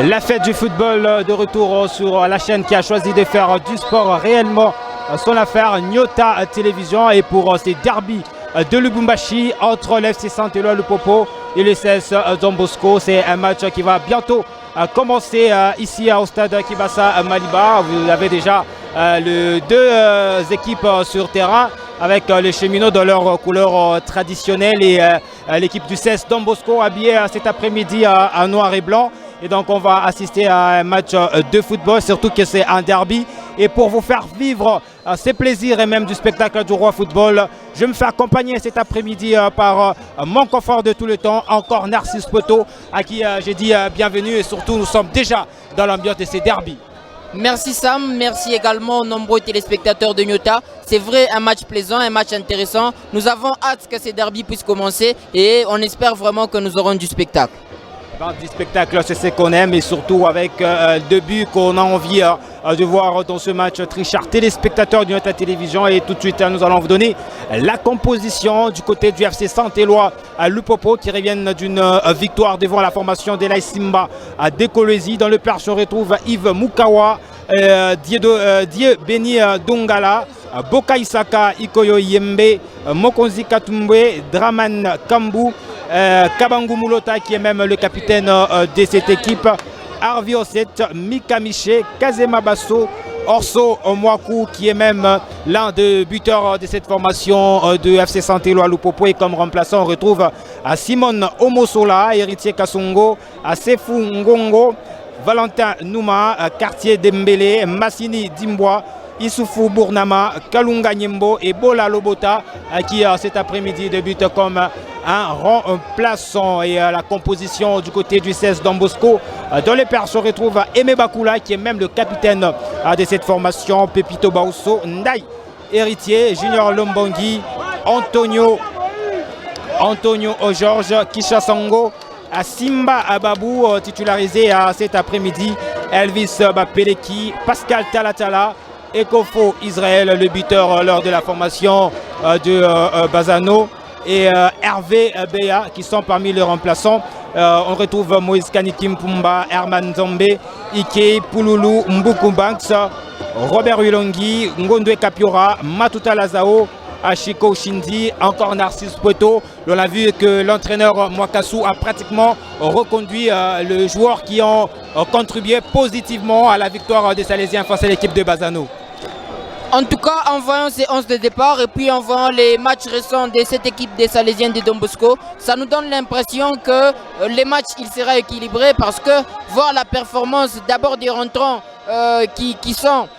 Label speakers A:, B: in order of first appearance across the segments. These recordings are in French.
A: La fête du football de retour sur la chaîne qui a choisi de faire du sport réellement son affaire, Nyota Télévision. Et pour ces derbys de Lubumbashi entre l'FC Saint-Éloi Lupopo et le CS Don Bosco, c'est un match qui va bientôt commencer ici au stade Kibasa Maliba. Vous avez déjà les deux équipes sur terrain avec les cheminots dans leur couleur traditionnelle et l'équipe du CS Don Bosco habillée cet après-midi en noir et blanc. Et donc on va assister à un match de football, surtout que c'est un derby. Et pour vous faire vivre ces plaisirs et même du spectacle du Roi Football, je me fais accompagner cet après-midi par mon confort de tout le temps, encore Narcisse Poto, à qui j'ai dit bienvenue. Et surtout, nous sommes déjà dans l'ambiance de ces derbys.
B: Merci Sam, merci également aux nombreux téléspectateurs de Nyota. C'est vrai, un match plaisant, un match intéressant. Nous avons hâte que ces derbys puissent commencer et on espère vraiment que nous aurons du spectacle.
A: Du spectacle, c'est ce qu'on aime, et surtout avec deux buts qu'on a envie de voir dans ce match. Très chers téléspectateurs de Nyota Télévision, et tout de suite nous allons vous donner la composition du côté du FC Saint-Éloi à Lupopo qui reviennent d'une victoire devant la formation d'Elai Simba à Dekolezi. Dans le perche, on retrouve Yves Mukawa, Dieu Beni Dongala, Boka Isaka, Ikoyo Yembe, Mokonzi Katumbe, Draman Kambu, Kabangu Mulota qui est même le capitaine de cette équipe, Harvey Osset, Mika Miché, Kazema Basso, Orso Mwaku qui est même l'un des buteurs de cette formation de FC Saint-Éloi Lupopo. Et comme remplaçant, on retrouve à Simon Omosola, Héritier Kasongo, à Sefu Ngongo, Valentin Nouma, Quartier Dembélé, Massini Dimbois, Issoufou Bournama, Kalunga Nyembo et Bola Lobota qui cet après-midi débutent comme un remplaçant. Et la composition du côté du 16 Don Bosco, dans les perches on retrouve Aimé Bakula qui est même le capitaine de cette formation, Pepito Baousso, Ndai Héritier, Junior Lombongi, Antonio Georges, Kisha Sango, Simba Ababou titularisé cet après-midi, Elvis Bapeleki, Pascal Talatala, Ekofo Israël, le buteur lors de la formation de Bazano, et Hervé Beya qui sont parmi les remplaçants. On retrouve Moïse Kanikim Pumba, Herman Zombe, Ike Pouloulou, Mbuku Banks, Robert Wilongi, Ngondwe Kapiora, Matuta Lazao, Ashiko Shindi, encore Narcisse Poto. On a vu que l'entraîneur Mwakasu a pratiquement reconduit les joueurs qui ont contribué positivement à la victoire des Salésiens face à l'équipe de Bazano.
B: En tout cas, en voyant ces 11 de départ et puis en voyant les matchs récents de cette équipe des Salésiens de Don Bosco, ça nous donne l'impression que les matchs il sera équilibré, parce que voir la performance d'abord des rentrants qui sont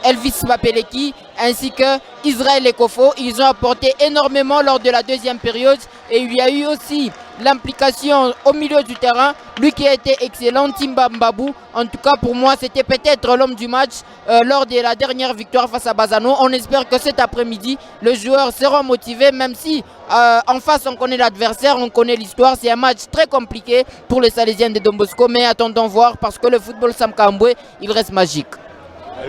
B: Elvis Bapeleki ainsi que Israël Ekofo, ils ont apporté énormément lors de la deuxième période. Et il y a eu aussi l'implication au milieu du terrain, lui qui a été excellent, Timba Mbabou. En tout cas pour moi c'était peut-être l'homme du match lors de la dernière victoire face à Bazano. On espère que cet après-midi les joueurs seront motivés, même si en face on connaît l'adversaire, on connaît l'histoire. C'est un match très compliqué pour les Salésiens de Don Bosco, mais attendons voir, parce que le football Sam Kambwe il reste magique.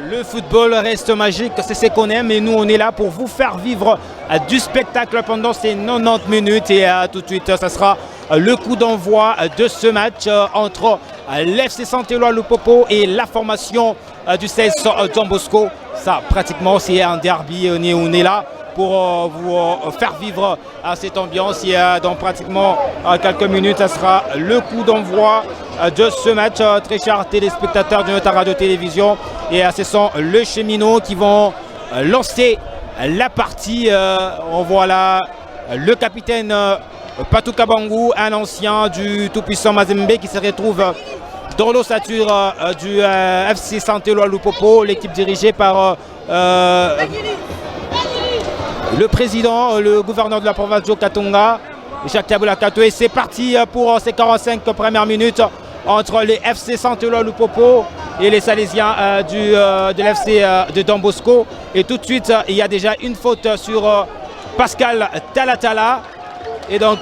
A: Le football reste magique, c'est ce qu'on aime, et nous on est là pour vous faire vivre du spectacle pendant ces 90 minutes. Et tout de suite, ça sera le coup d'envoi de ce match entre l'FC Saint-Éloi Lupopo et la formation du 16 Don Bosco. Ça pratiquement c'est un derby, on est là pour vous faire vivre cette ambiance. Et dans pratiquement quelques minutes, ça sera le coup d'envoi de ce match, très chers téléspectateurs de notre radio télévision. Et ce sont les cheminots qui vont lancer la partie. On voit là le capitaine Patou Kabangu, un ancien du tout-puissant Mazembe, qui se retrouve dans l'ossature du FC Saint-Éloi Lupopo, l'équipe dirigée par le président, le gouverneur de la province Joe Katonga, Jacques Taboula Kato. Et c'est parti pour ces 45 premières minutes entre les FC Saint-Éloi Lupopo et les Salésiens de l'FC de Don Bosco. Et tout de suite, il y a déjà une faute sur Pascal Talatala. Et donc,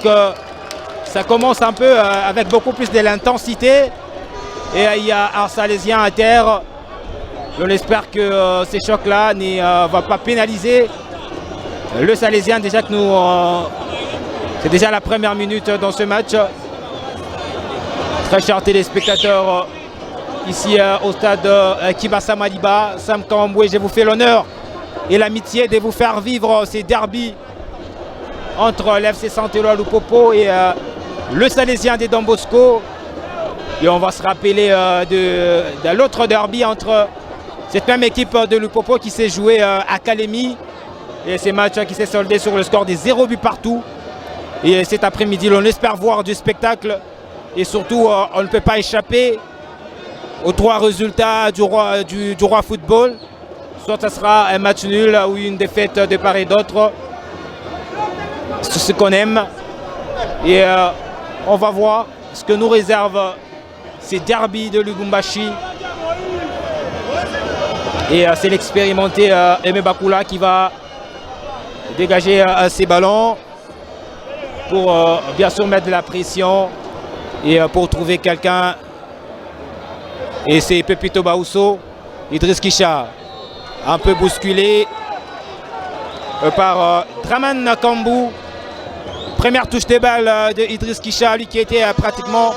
A: ça commence un peu avec beaucoup plus de l'intensité. Et il y a un Salésien à terre. On espère que ces chocs-là ne vont pas pénaliser le Salésien. Déjà que nous, c'est déjà la première minute dans ce match. Très chers téléspectateurs ici au stade Kibasa Maliba. Sam Kamboué, je vous fais l'honneur et l'amitié de vous faire vivre ces derbies entre l'FC Saint-Éloi Lupopo et le Salésien des Don Bosco. Et on va se rappeler de l'autre derby entre cette même équipe de Lupopo qui s'est jouée à Kalemi. Et ces matchs qui s'est soldé sur le score des 0 buts partout. Et cet après-midi, on espère voir du spectacle. Et surtout, on ne peut pas échapper aux 3 résultats du roi football. Soit ça sera un match nul ou une défaite de part et d'autre. C'est ce qu'on aime. Et on va voir ce que nous réserve ces derbies de Lubumbashi. Et c'est l'expérimenté Aimé Bakula qui va dégager ses ballons pour bien sûr mettre de la pression et pour trouver quelqu'un. Et c'est Pepito Baousso, Idriss Kisha, un peu bousculé par Draman Kambou. Première touche de balle de Idriss Kisha, lui qui était pratiquement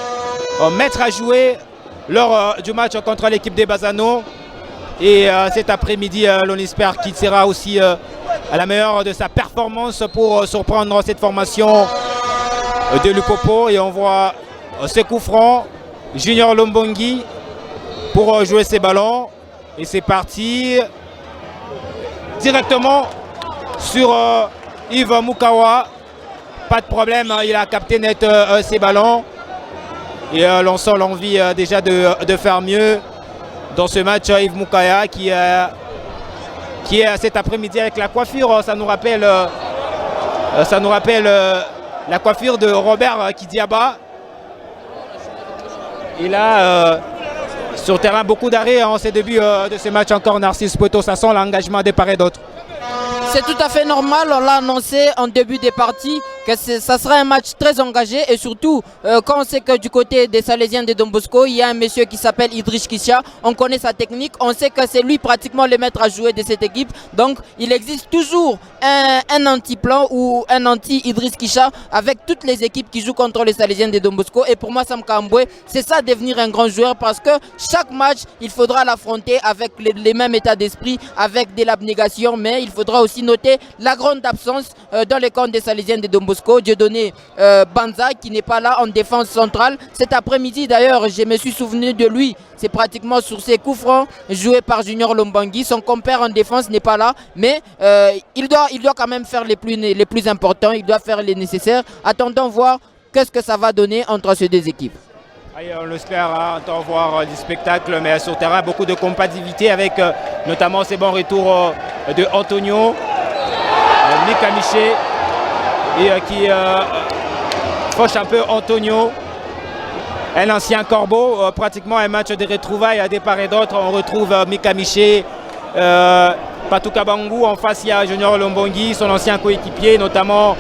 A: maître à jouer lors du match contre l'équipe des Bazano. Et cet après-midi, l'on espère qu'il sera aussi à la meilleure de sa performance pour surprendre cette formation de Lupopo. Et on voit ce coup franc, Junior Lombongi pour jouer ses ballons. Et c'est parti directement sur Yves Mukawa. Pas de problème, il a capté net ses ballons. Et l'on sent l'envie déjà de faire mieux dans ce match. Yves Mukaya qui est cet après-midi avec la coiffure. Ça nous rappelle la coiffure de Robert Kidiaba. Et là, sur terrain, beaucoup d'arrêts en ces débuts de ce match encore. Narcisse Poto, ça sent l'engagement des part et d'autres.
B: C'est tout à fait normal, on l'a annoncé en début des parties que ça sera un match très engagé et surtout quand on sait que du côté des Salésiens de Don Bosco, il y a un monsieur qui s'appelle Idriss Kisha, on connaît sa technique, on sait que c'est lui pratiquement le maître à jouer de cette équipe, donc il existe toujours un anti-plan ou un anti-Idriss Kisha avec toutes les équipes qui jouent contre les Salésiens de Don Bosco. Et pour moi, Sam Kamboué, c'est ça devenir un grand joueur parce que chaque match, il faudra l'affronter avec les mêmes états d'esprit, avec de l'abnégation, mais il faudra aussi noter la grande absence dans les camps des Salésiens de Don Bosco, Dieudonné Banza qui n'est pas là en défense centrale. Cet après-midi d'ailleurs, je me suis souvenu de lui, c'est pratiquement sur ses coups francs joués par Junior Lombangui. Son compère en défense n'est pas là, mais il doit quand même faire les plus importants, il doit faire les nécessaires. Attendons voir qu'est-ce que ça va donner entre ces deux équipes.
A: On l'espère, entend voir du spectacle, mais sur terrain, beaucoup de compatibilité avec notamment ces bons retours de Antonio, Mika Miché, et qui fauche un peu Antonio, un ancien corbeau, pratiquement un match de retrouvailles à des part et d'autres. On retrouve Mika Miché, Patouka Bangou, en face il y a Junior Lombongi, son ancien coéquipier, notamment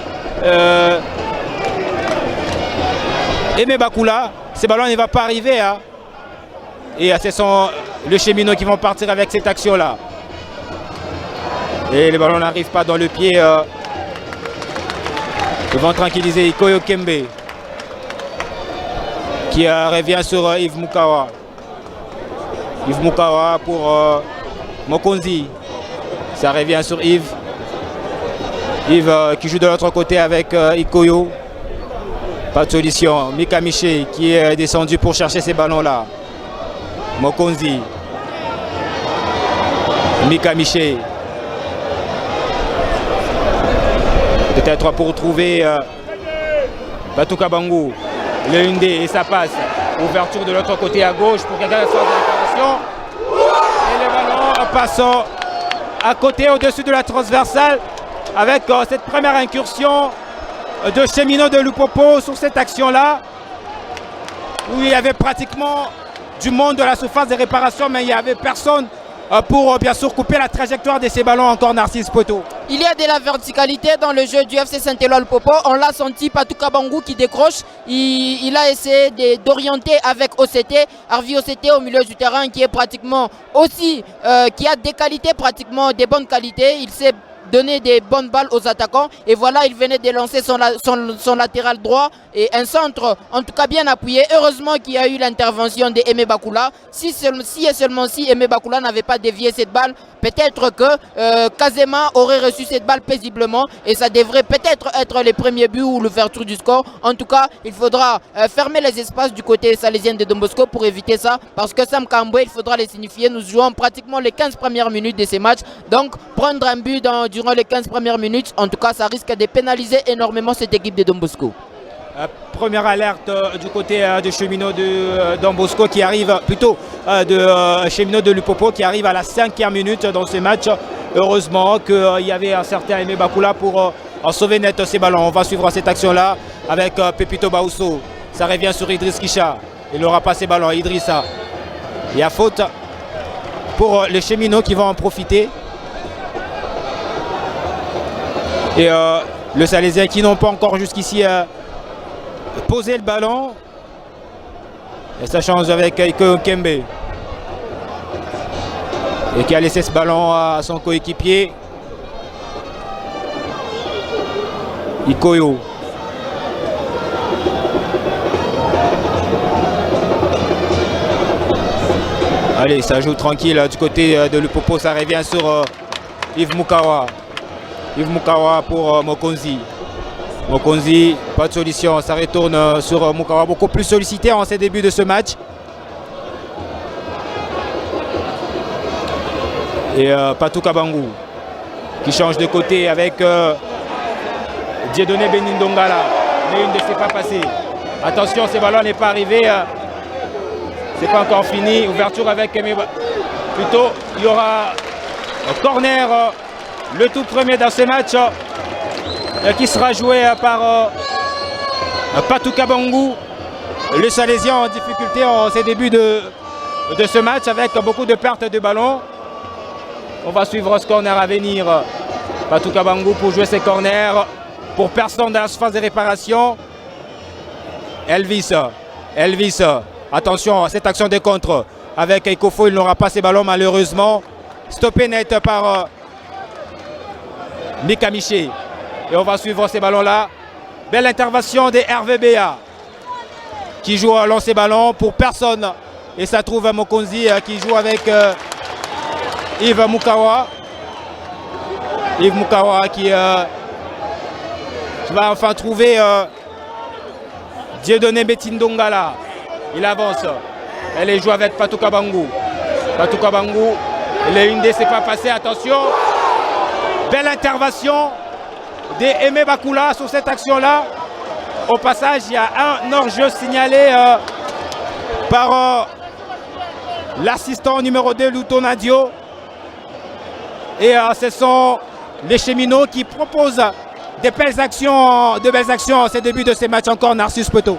A: Aimé Bakula. Ces ballons ne vont pas arriver. Hein. Et ce sont les cheminots qui vont partir avec cette action-là. Et les ballons n'arrivent pas dans le pied. Ils vont tranquilliser Ikoyo Kembe. Qui revient sur Yves Mukawa. Yves Mukawa pour Mokonzi. Ça revient sur Yves. Yves qui joue de l'autre côté avec Ikoyo. Pas de solution. Mika Miché qui est descendu pour chercher ces ballons-là. Mokonzi. Mika Miché. Peut-être pour trouver Patouka Bangou. Le Hyundai et ça passe. Ouverture de l'autre côté à gauche pour quelqu'un qui soit de réparation. Et les ballons passent à côté au-dessus de la transversale avec cette première incursion de cheminots de Lupopo sur cette action-là, où il y avait pratiquement du monde de la surface de réparation, mais il n'y avait personne pour bien sûr couper la trajectoire de ces ballons encore. Narcisse Poto.
B: Il y a de la verticalité dans le jeu du FC Saint-Éloi Lupopo. On l'a senti, Patouka Bangou qui décroche. Il a essayé d'orienter avec OCT, Harvey OCT au milieu du terrain qui est pratiquement aussi, qui a des qualités, pratiquement des bonnes qualités. Il sait donner des bonnes balles aux attaquants. Et voilà, il venait de lancer son latéral droit et un centre, en tout cas bien appuyé. Heureusement qu'il y a eu l'intervention d'Aimé Bakula. Si et seulement si Aimé Bakula n'avait pas dévié cette balle, peut-être que Kazema aurait reçu cette balle paisiblement et ça devrait peut-être être les premiers buts ou l'ouverture du score. En tout cas, il faudra fermer les espaces du côté salésien de Don Bosco pour éviter ça, parce que Sam Kambwe, il faudra les signifier, nous jouons pratiquement les 15 premières minutes de ces matchs, donc prendre un but durant les 15 premières minutes, en tout cas ça risque de pénaliser énormément cette équipe de Don Bosco.
A: Première alerte du côté de cheminot de Don Bosco qui arrive, plutôt de cheminot de Lupopo qui arrive à la 5e minute dans ce match. Heureusement qu'il y avait un certain Aimé Bakula pour sauver net ces ballons. On va suivre cette action-là avec Pepito Baousso. Ça revient sur Idriss Kisha. Il n'aura pas ces ballons. Idrissa. Il y a faute pour les cheminots qui vont en profiter. Et le Salésien qui n'ont pas encore jusqu'ici posé le ballon. Et ça change avec Iko Kembe. Et qui a laissé ce ballon à son coéquipier. Ikoyo. Allez, ça joue tranquille du côté de Lupopo. Ça revient sur Yves Mukawa. Yves Mukawa pour Mokonzi. Mokonzi, pas de solution. Ça retourne sur Mukawa, beaucoup plus sollicité en ces débuts de ce match. Et Patou Kabangou qui change de côté avec Dieudonné Benindongala. Mais une ne s'est pas passée. Attention, ce ballon n'est pas arrivé. C'est pas encore fini. Ouverture avec plutôt, il y aura un corner, le tout premier dans ce match, qui sera joué par Patou Kabangou. Le Salésien en difficulté en ces débuts de ce match avec beaucoup de pertes de ballon. On va suivre ce corner à venir. Patou Kabangou pour jouer ses corners. Pour personne dans la phase de réparation. Elvis. Attention à cette action de contre. Avec Ekofo, il n'aura pas ses ballons malheureusement. Stoppé net par Mika Miché. Et on va suivre ces ballons-là. Belle intervention des RVBA. Qui joue à lancer ballon pour personne. Et ça trouve Mokonzi qui joue avec Yves Mukawa. Yves Mukawa qui va enfin trouver Dieudonné Betindongala. Il avance. Elle est jouée avec Patou Kabangou. Patou Kabangou. Les une ne s'est pas passé. Attention. Belle intervention d'Aimé Bakula sur cette action-là. Au passage, il y a un hors-jeu signalé par l'assistant numéro 2, Luto Nadio. Et ce sont les cheminots qui proposent de belles actions en ces débuts de ces matchs. Encore Narcisse Peto.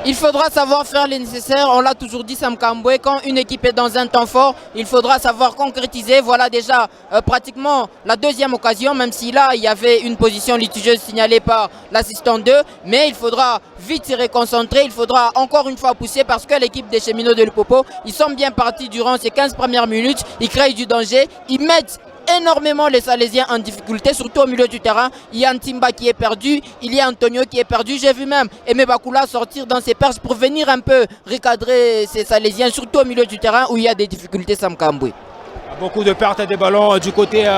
B: Il faudra savoir faire le nécessaire, on l'a toujours dit Sam Kambwe, quand une équipe est dans un temps fort, il faudra savoir concrétiser. Voilà déjà pratiquement la deuxième occasion, même si là il y avait une position litigieuse signalée par l'assistant 2, mais il faudra vite se réconcentrer, il faudra encore une fois pousser parce que l'équipe des cheminots de Lupopo, ils sont bien partis durant ces 15 premières minutes, ils créent du danger, ils mettent énormément les Salésiens en difficulté, surtout au milieu du terrain. Il y a Ntimba qui est perdu, il y a Antonio qui est perdu. J'ai vu même Aimé Bakula sortir dans ses perches pour venir un peu recadrer ces Salésiens, surtout au milieu du terrain où il y a des difficultés. Sam Kambwe.
A: Beaucoup de pertes de ballons du côté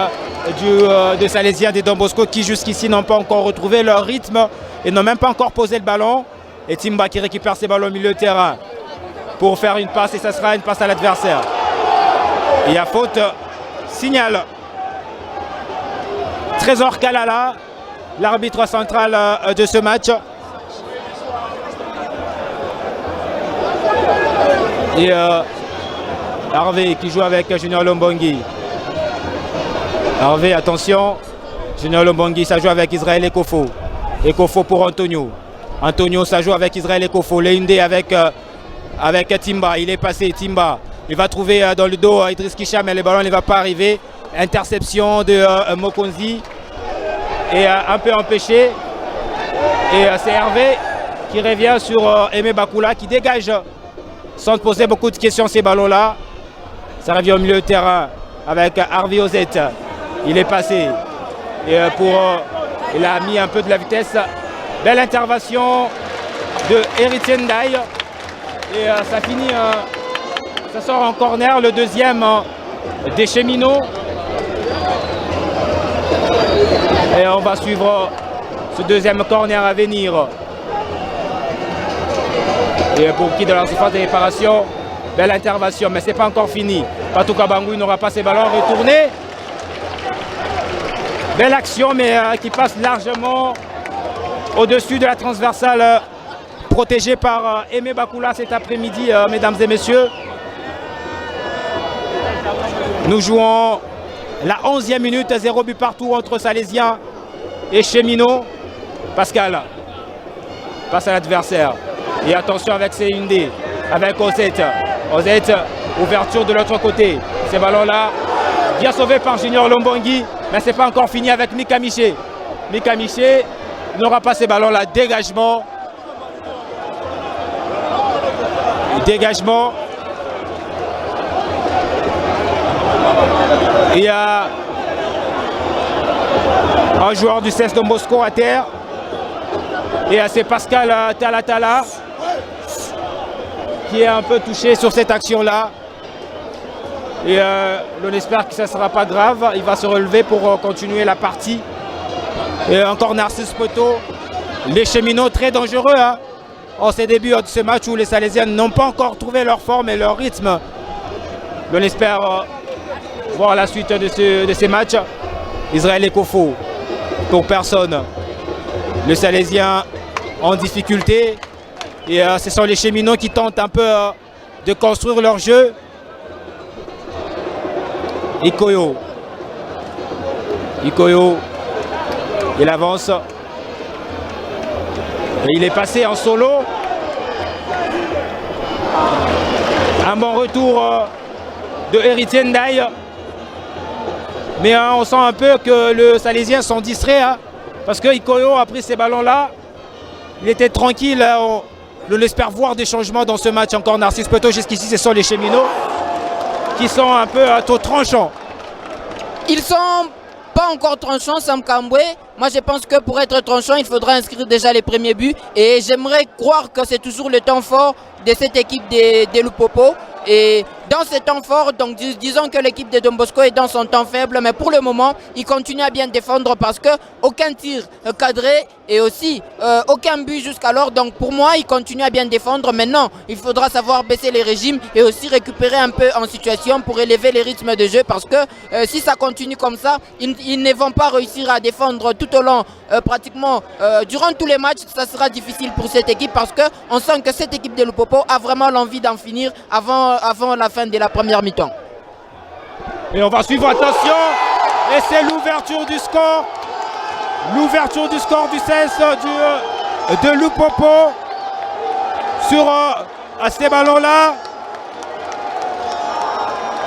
A: des Salésiens des Don Bosco qui jusqu'ici n'ont pas encore retrouvé leur rythme et n'ont même pas encore posé le ballon. Et Timba qui récupère ses ballons au milieu du terrain pour faire une passe et ça sera une passe à l'adversaire. Il y a faute, signal. Trésor Kalala, l'arbitre central de ce match. Et Harvey qui joue avec Junior Lombongi. Harvey, attention. Junior Lombongi, ça joue avec Israël Ekofo. Ekofo pour Antonio. Antonio, ça joue avec Israël Ekofo. Leinde avec Timba. Il est passé, Timba. Il va trouver dans le dos Idriss Kisha, mais le ballon ne va pas arriver. Interception de Mokonzi et un peu empêché. Et c'est Hervé qui revient sur Aimé Bakula qui dégage sans poser beaucoup de questions ces ballons-là. Ça revient au milieu de terrain avec Harvey Ozette. Il est passé. Et il a mis un peu de la vitesse. Belle intervention de Héritier Ndaye. Et ça finit, ça sort en corner, le deuxième des Cheminots. Et on va suivre ce deuxième corner à venir. Et pour qui de la surface de réparation, belle intervention, mais ce n'est pas encore fini. Patou Kabangou n'aura pas ses ballons retournés. Belle action, mais qui passe largement au-dessus de la transversale protégée par Aimé Bakoula cet après-midi, mesdames et messieurs. Nous jouons la 11e minute, 0 but partout entre Salésiens et Cheminots. Pascal passe à l'adversaire. Et attention avec Céundé, avec Osette. Osette, ouverture de l'autre côté. Ces ballons-là, bien sauvés par Junior Lombongui. Mais ce n'est pas encore fini avec Mika Miché. Mika Miché n'aura pas ces ballons-là. Dégagement. Dégagement. Il y a un joueur du CES Don Bosco à terre. Et c'est Pascal Talatala qui est un peu touché sur cette action-là. Et l'on espère que ça ne sera pas grave. Il va se relever pour continuer la partie. Et encore Narcisse Poto. Les Cheminots très dangereux en ces débuts de ce match où les Salésiens n'ont pas encore trouvé leur forme et leur rythme. L'on espère voir la suite de ces matchs. Israël Ekofo, pour personne. Le Salésien en difficulté. Et ce sont les Cheminots qui tentent un peu de construire leur jeu. Ikoyo. Ikoyo. Il avance. Et il est passé en solo. Un bon retour de Héritier Ndaye. Mais on sent un peu que les Salésiens sont distraits. Parce que Ikoyo a pris ces ballons-là. Il était tranquille. On espère voir des changements dans ce match. Encore Narcisse Poto. Jusqu'ici, ce sont les Cheminots qui sont un peu tôt tranchants.
B: Ils sont pas encore tranchants, Sam Kambwe. Moi, je pense que pour être tranchant, il faudra inscrire déjà les premiers buts. Et j'aimerais croire que c'est toujours le temps fort de cette équipe de Lupopo. Et dans ce temps fort, donc disons que l'équipe de Don Bosco est dans son temps faible, mais pour le moment, il continue à bien défendre parce que aucun tir cadré et aussi aucun but jusqu'alors. Donc pour moi, il continue à bien défendre. Maintenant, il faudra savoir baisser les régimes et aussi récupérer un peu en situation pour élever les rythmes de jeu parce que si ça continue comme ça, ils ne vont pas réussir à défendre tout au long, pratiquement durant tous les matchs. Ça sera difficile pour cette équipe parce qu'on sent que cette équipe de Lupopo a vraiment l'envie d'en finir avant la fin de la première mi-temps.
A: Et on va suivre, attention, et c'est l'ouverture du score. L'ouverture du score du CES de Lupopo sur ces ballons-là.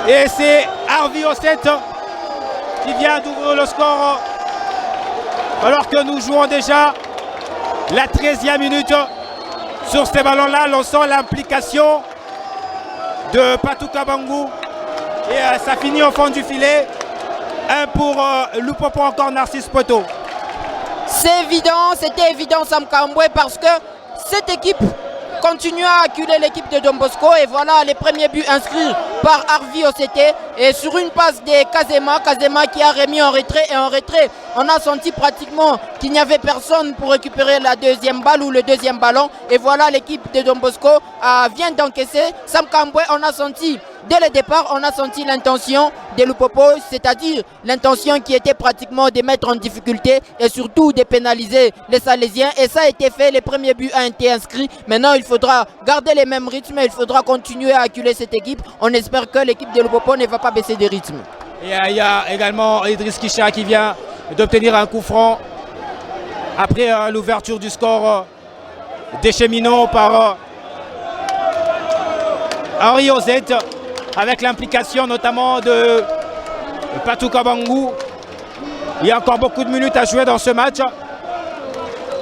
A: Et c'est Harvey Osset qui vient d'ouvrir le score. Alors que nous jouons déjà la 13e minute sur ces ballons-là. On sent l'implication de Patou Kabangou. Et ça finit au fond du filet. Un pour Lupopo, encore Narcisse Poto.
B: C'est évident, c'était évident Sam Kambwe parce que cette équipe continue à acculer l'équipe de Don Bosco. Et voilà les premiers buts inscrits par Harvey Osset. Et sur une passe de Kazema qui a remis en retrait. Et en retrait, on a senti pratiquement qu'il n'y avait personne pour récupérer la deuxième balle ou le deuxième ballon. Et voilà l'équipe de Don Bosco vient d'encaisser. Sam Kambwe, on a senti dès le départ, on a senti l'intention de Lupopo, c'est-à-dire l'intention qui était pratiquement de mettre en difficulté et surtout de pénaliser les Salésiens. Et ça a été fait, les premiers buts ont été inscrits. Maintenant, il faudra garder les mêmes rythmes, il faudra continuer à acculer cette équipe. On espère que l'équipe de Lupopo ne va pas baisser de rythme.
A: Et il y a également Idriss Kisha qui vient d'obtenir un coup franc après l'ouverture du score des Cheminots par Harvey Osset, avec l'implication notamment de Patou Kabangou. Il y a encore beaucoup de minutes à jouer dans ce match.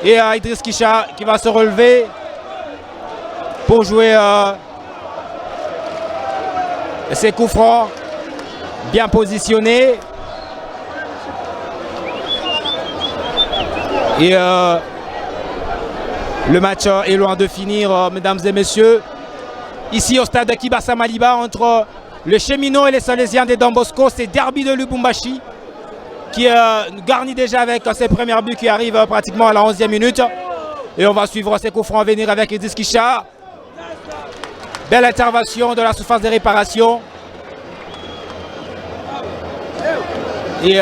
A: Et Idriss Kisha qui va se relever pour jouer ses coups francs bien positionnés. Et le match est loin de finir, mesdames et messieurs. Ici au stade Kibasa Maliba, entre le Cheminot et les Salésiens des Don Bosco, c'est derby de Lubumbashi qui garnit déjà avec ses premiers buts qui arrivent pratiquement à la 11e minute. Et on va suivre ces coups francs à venir avec Idriss Kisha. Belle intervention de la surface de réparation. Et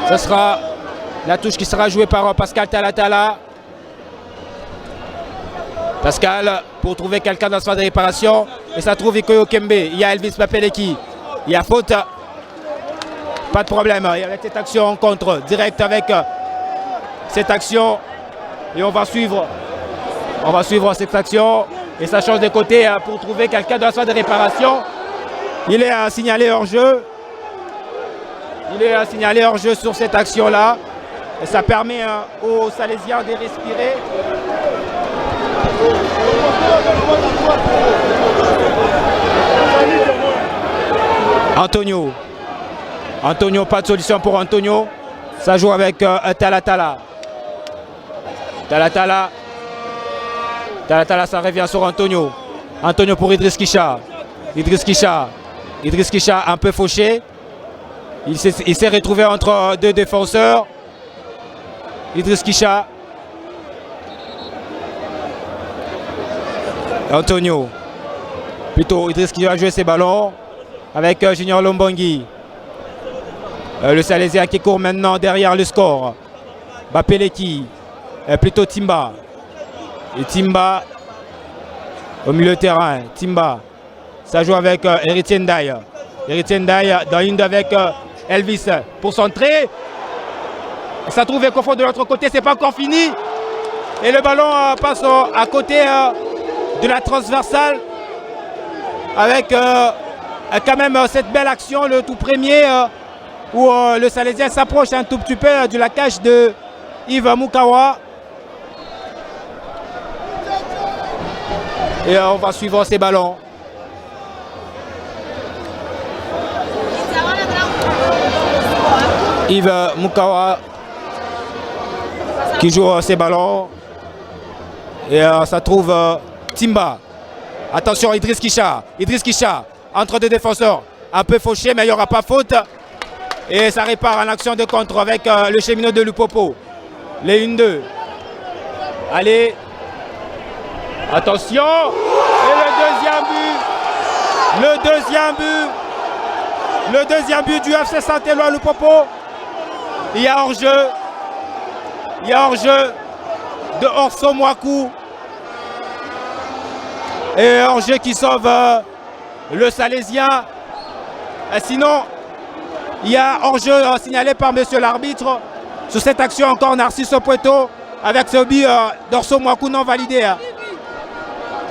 A: ce sera la touche qui sera jouée par Pascal Talatala. Pascal pour trouver quelqu'un dans la surface de réparation. Et ça trouve Ikoyo Kembe. Il y a Elvis Papeleki. Il y a faute. Pas de problème. Il y a cette action en contre. Direct avec cette action. Et on va suivre cette action. Et ça change de côté pour trouver quelqu'un dans la surface de réparation. Il est signalé hors jeu. Il est signalé hors jeu sur cette action-là. Et ça permet aux Salésiens de respirer. Antonio. Antonio, pas de solution pour Antonio. Ça joue avec Talatala. Talatala, ça revient sur Antonio. Antonio pour Idriss Kisha. Idriss Kisha un peu fauché. Il s'est retrouvé entre deux défenseurs. Idriss Kisha. Antonio. Plutôt Idriss qui va jouer ses ballons avec Junior Lombongi. Le Salésien qui court maintenant derrière le score. Bapeleki. Plutôt Timba. Et Timba au milieu de terrain. Timba. Ça joue avec Héritier Ndaye. Héritier Ndaye dans une avec Elvis pour centrer. Ça trouve Ekofo de l'autre côté. C'est pas encore fini. Et le ballon passe à côté de la transversale. Avec quand même cette belle action, le tout premier. Où le Salésien s'approche un tout petit peu de la cage de Yves Mukawa. Et on va suivre ces ballons. Yves Mukawa qui joue ses ballons. Et ça trouve Timba. Attention, Idriss Kisha. Idriss Kisha entre deux défenseurs. Un peu fauché, mais il n'y aura pas faute. Et ça répare en action de contre avec le Cheminot de Lupopo. Les 1-2. Allez. Attention. Et le deuxième but du FC Saint-Éloi Lupopo. Il y a hors-jeu. De Orso Mwaku. Et hors-jeu qui sauve le Salésien. Sinon, il y a hors-jeu signalé par monsieur l'arbitre. Sur cette action encore Narciso Pueto avec ce but d'Orso Mwaku non validé.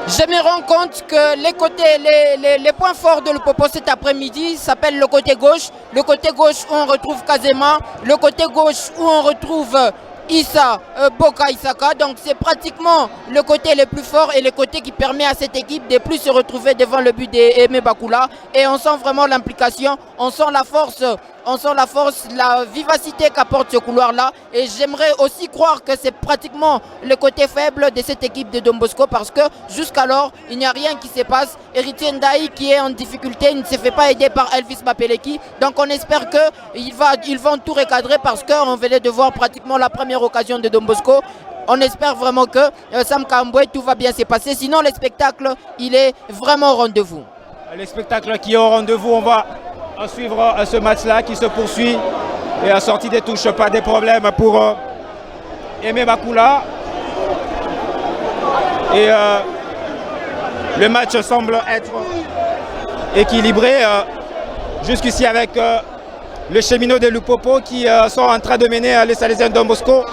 B: Je me rends compte que les points forts de Lupopo cet après-midi s'appellent le côté gauche. Le côté gauche où on retrouve Kazema. Le côté gauche où on retrouve Issa Boka Isaka. Donc c'est pratiquement le côté le plus fort et le côté qui permet à cette équipe de plus se retrouver devant le but d'Aimé Bakula. Et on sent vraiment l'implication, on sent la force, la vivacité qu'apporte ce couloir-là. Et j'aimerais aussi croire que c'est pratiquement le côté faible de cette équipe de Don Bosco parce que jusqu'alors, il n'y a rien qui se passe. Héritier Ndaye qui est en difficulté ne se fait pas aider par Elvis Bapeleki. Donc on espère qu'ils vont tout recadrer parce qu'on venait de voir pratiquement la première occasion de Don Bosco. On espère vraiment que Sam Kamboué, tout va bien se passer. Sinon, le spectacle, il est vraiment au rendez-vous.
A: Le spectacle qui est au rendez-vous, on va suivre ce match-là qui se poursuit. Et à sortie des touches, pas de problème pour Aimé Bakula. Et le match semble être équilibré jusqu'ici avec le Cheminot de Lupopo qui sont en train de mener les Salésiens de Don Bosco.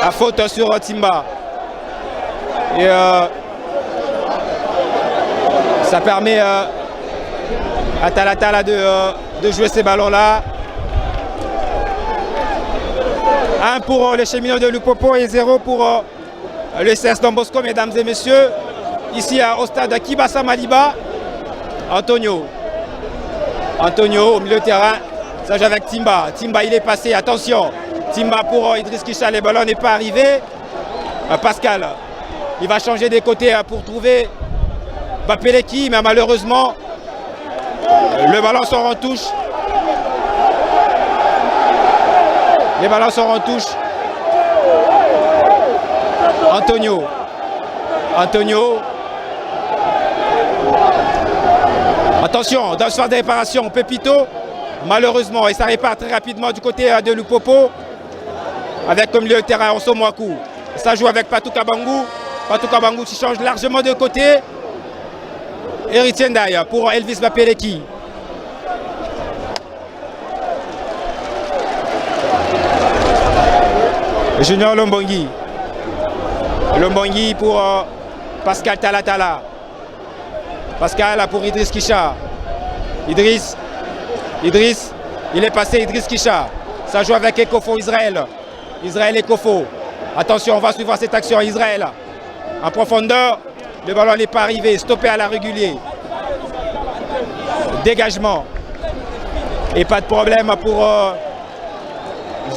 A: À faute sur Timba. Et ça permet à Talatala de jouer ces ballons-là. 1 pour les Cheminots de Lupopo et 0 pour le CS Don Bosco, mesdames et messieurs. Ici au stade Kibasa Maliba. Antonio au milieu de terrain. Ça joue avec Timba. Timba, il est passé. Attention. Timba pour Idriss Kisha, le ballon n'est pas arrivé. Pascal, il va changer des côtés pour trouver Bapeleki, mais malheureusement, le ballon sort en touche. Les ballons sont en touche. Antonio. Attention, dans ce phase de réparation, Pepito, malheureusement, il s'arrête pas très rapidement du côté de Lupopo. Avec comme milieu de terrain Osomwaku. Ça joue avec Patou Kabangou. Patou Kabangou qui change largement de côté. Héritier Ndaye pour Elvis Bapeleki. Junior Lombongi. Lombongi pour Pascal Talatala. Pascal pour Idriss Kisha. Idriss, il est passé Idriss Kisha. Ça joue avec Ekofo Israël. Israël Ekofo. Attention, on va suivre cette action Israël. En profondeur, le ballon n'est pas arrivé. Stoppé à la régulier. Dégagement. Et pas de problème pour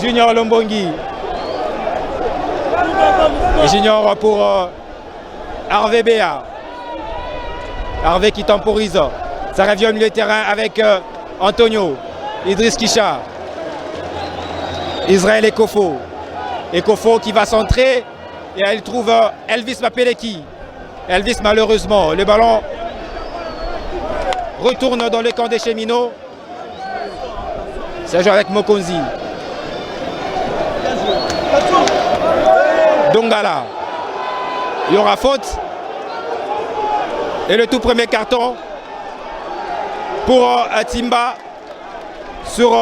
A: Junior Lombongi. Junior pour Harvey Béa. Harvey qui temporise. Ça revient au milieu de terrain avec Antonio. Idriss Kisha. Israël Ekofo. Ekofo qui va centrer. Et elle trouve Elvis Bapeleki. Elvis malheureusement. Le ballon retourne dans le camp des cheminots. Ça joue avec Mokonzi. Dongala. Il y aura faute. Et le tout premier carton pour Timba sur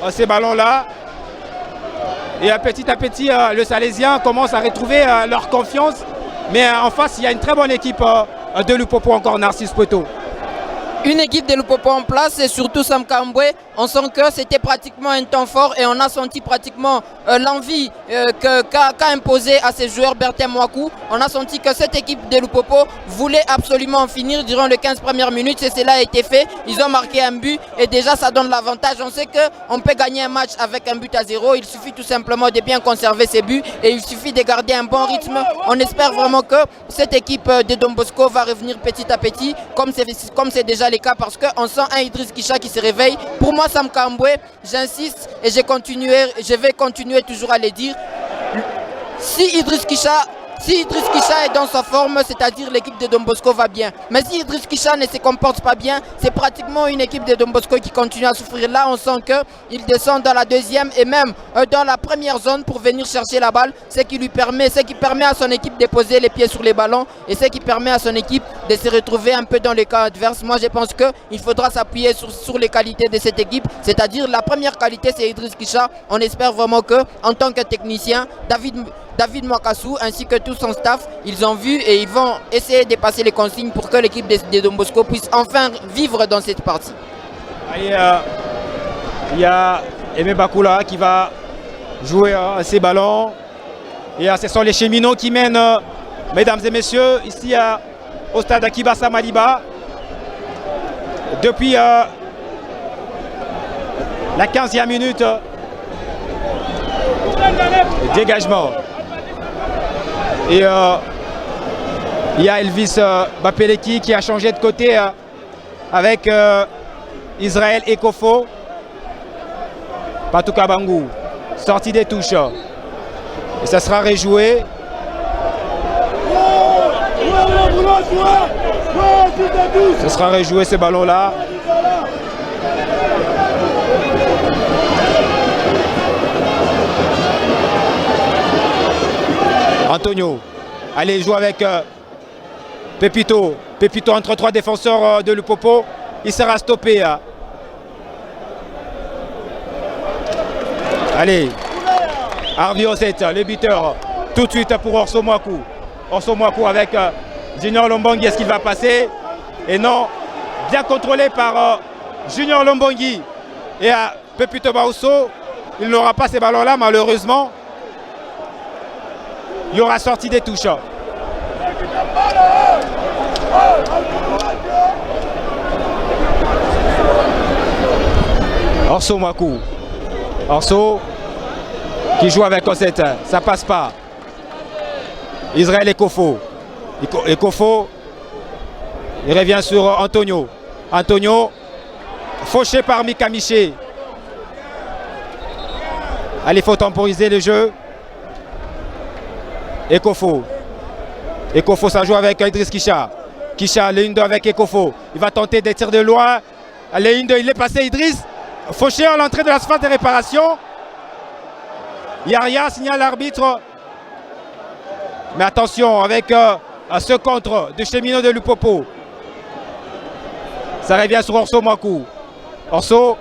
A: ces ballons-là. Et petit à petit, le Salésien commence à retrouver leur confiance. Mais en face, il y a une très bonne équipe de Lupopo encore, Narcisse Poto.
B: Une équipe de Lupopo en place et surtout Sam Kambwe, on sent que c'était pratiquement un temps fort et on a senti pratiquement l'envie qu'a imposé à ses joueurs Bertin Mwaku. On a senti que cette équipe de Lupopo voulait absolument en finir durant les 15 premières minutes et cela a été fait. Ils ont marqué un but et déjà ça donne l'avantage. On sait qu'on peut gagner un match avec un but à 0. Il suffit tout simplement de bien conserver ses buts et il suffit de garder un bon rythme. On espère vraiment que cette équipe de Don Bosco va revenir petit à petit comme c'est déjà le cas parce qu'on sent un Idriss Kisha qui se réveille. Pour moi, Sam Kambwe, j'insiste et je vais continuer toujours à le dire. Si Idriss Kisha est dans sa forme, c'est-à-dire l'équipe de Don Bosco va bien. Mais si Idriss Kisha ne se comporte pas bien, c'est pratiquement une équipe de Don Bosco qui continue à souffrir. Là, on sent qu'il descend dans la deuxième et même dans la première zone pour venir chercher la balle. Ce qui permet à son équipe de poser les pieds sur les ballons et ce qui permet à son équipe de se retrouver un peu dans le camp adverse. Moi, je pense qu'il faudra s'appuyer sur les qualités de cette équipe. C'est-à-dire la première qualité, c'est Idriss Kisha. On espère vraiment qu'en tant que technicien, David Mwakasu ainsi que tout son staff, ils ont vu et ils vont essayer de passer les consignes pour que l'équipe de Don Bosco puisse enfin vivre dans cette partie.
A: Allez, il y a Aimé Bakula qui va jouer ces ballons. Et ce sont les cheminots qui mènent, mesdames et messieurs, ici au stade Akibasa Maliba. Depuis la 15e minute, dégagement. Et il y a Elvis Bapeleki qui a changé de côté avec Israël Ekofo. Patou Kabangou, sortie des touches. Et ça sera rejoué. Ça sera rejoué ce ballon-là. Antonio, allez jouer avec Pepito. Pepito entre trois défenseurs de Lupopo. Il sera stoppé. Allez, Harvey Osset, le buteur, tout de suite pour Orso Mwaku. Orso Mwaku avec Junior Lombongi, est-ce qu'il va passer? Et non, bien contrôlé par Junior Lombongi. Et Pepito Baousso, il n'aura pas ces ballons-là malheureusement. Il y aura sorti des touches. Orso Mwaku. Orso qui joue avec Osset. Ça passe pas. Israël Ekofo. Ekofo. Il revient sur Antonio. Antonio. Fauché par Mika Miché. Allez, il faut temporiser le jeu. Ekofo. Ekofo, ça joue avec Idriss Kisha. Kisha, le 1-2 avec Ekofo. Il va tenter des tirs de loin. Le 1-2, il est passé Idriss. Fauché à l'entrée de la surface de réparation. Yaria signale l'arbitre. Mais attention avec ce contre de Cheminot de Lupopo. Ça revient sur Orso Mwaku. Orso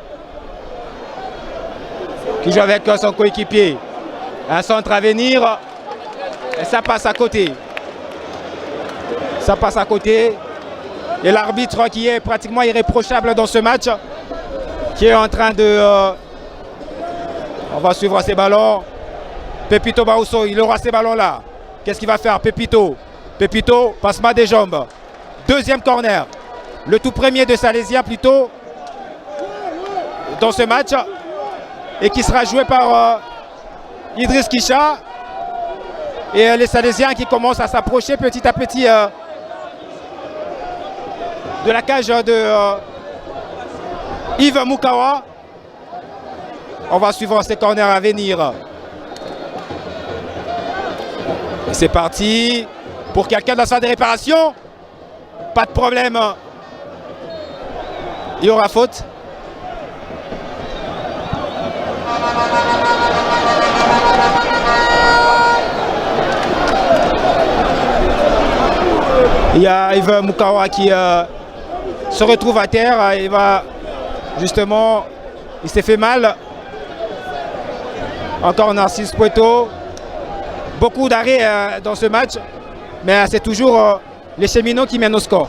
A: qui joue avec son coéquipier. Un centre à venir. Et ça passe à côté. Ça passe à côté. Et l'arbitre qui est pratiquement irréprochable dans ce match. Qui est en train de... on va suivre ces ballons. Pepito Baousso, il aura ces ballons-là. Qu'est-ce qu'il va faire? Pepito. Pepito, passement des jambes. Deuxième corner. Le tout premier de Salésien plutôt. Dans ce match. Et qui sera joué par Idriss Kisha. Et les Salésiens qui commencent à s'approcher petit à petit de la cage de Yves Moukawa. On va suivre ces corners à venir. C'est parti pour quelqu'un dans la salle de réparation. Pas de problème. Il y aura faute. Il y a Yves Moukawa qui se retrouve à terre. Il va justement, il s'est fait mal. Encore Narcisse Poeto. Beaucoup d'arrêts dans ce match, mais c'est toujours les Cheminots qui mènent au score.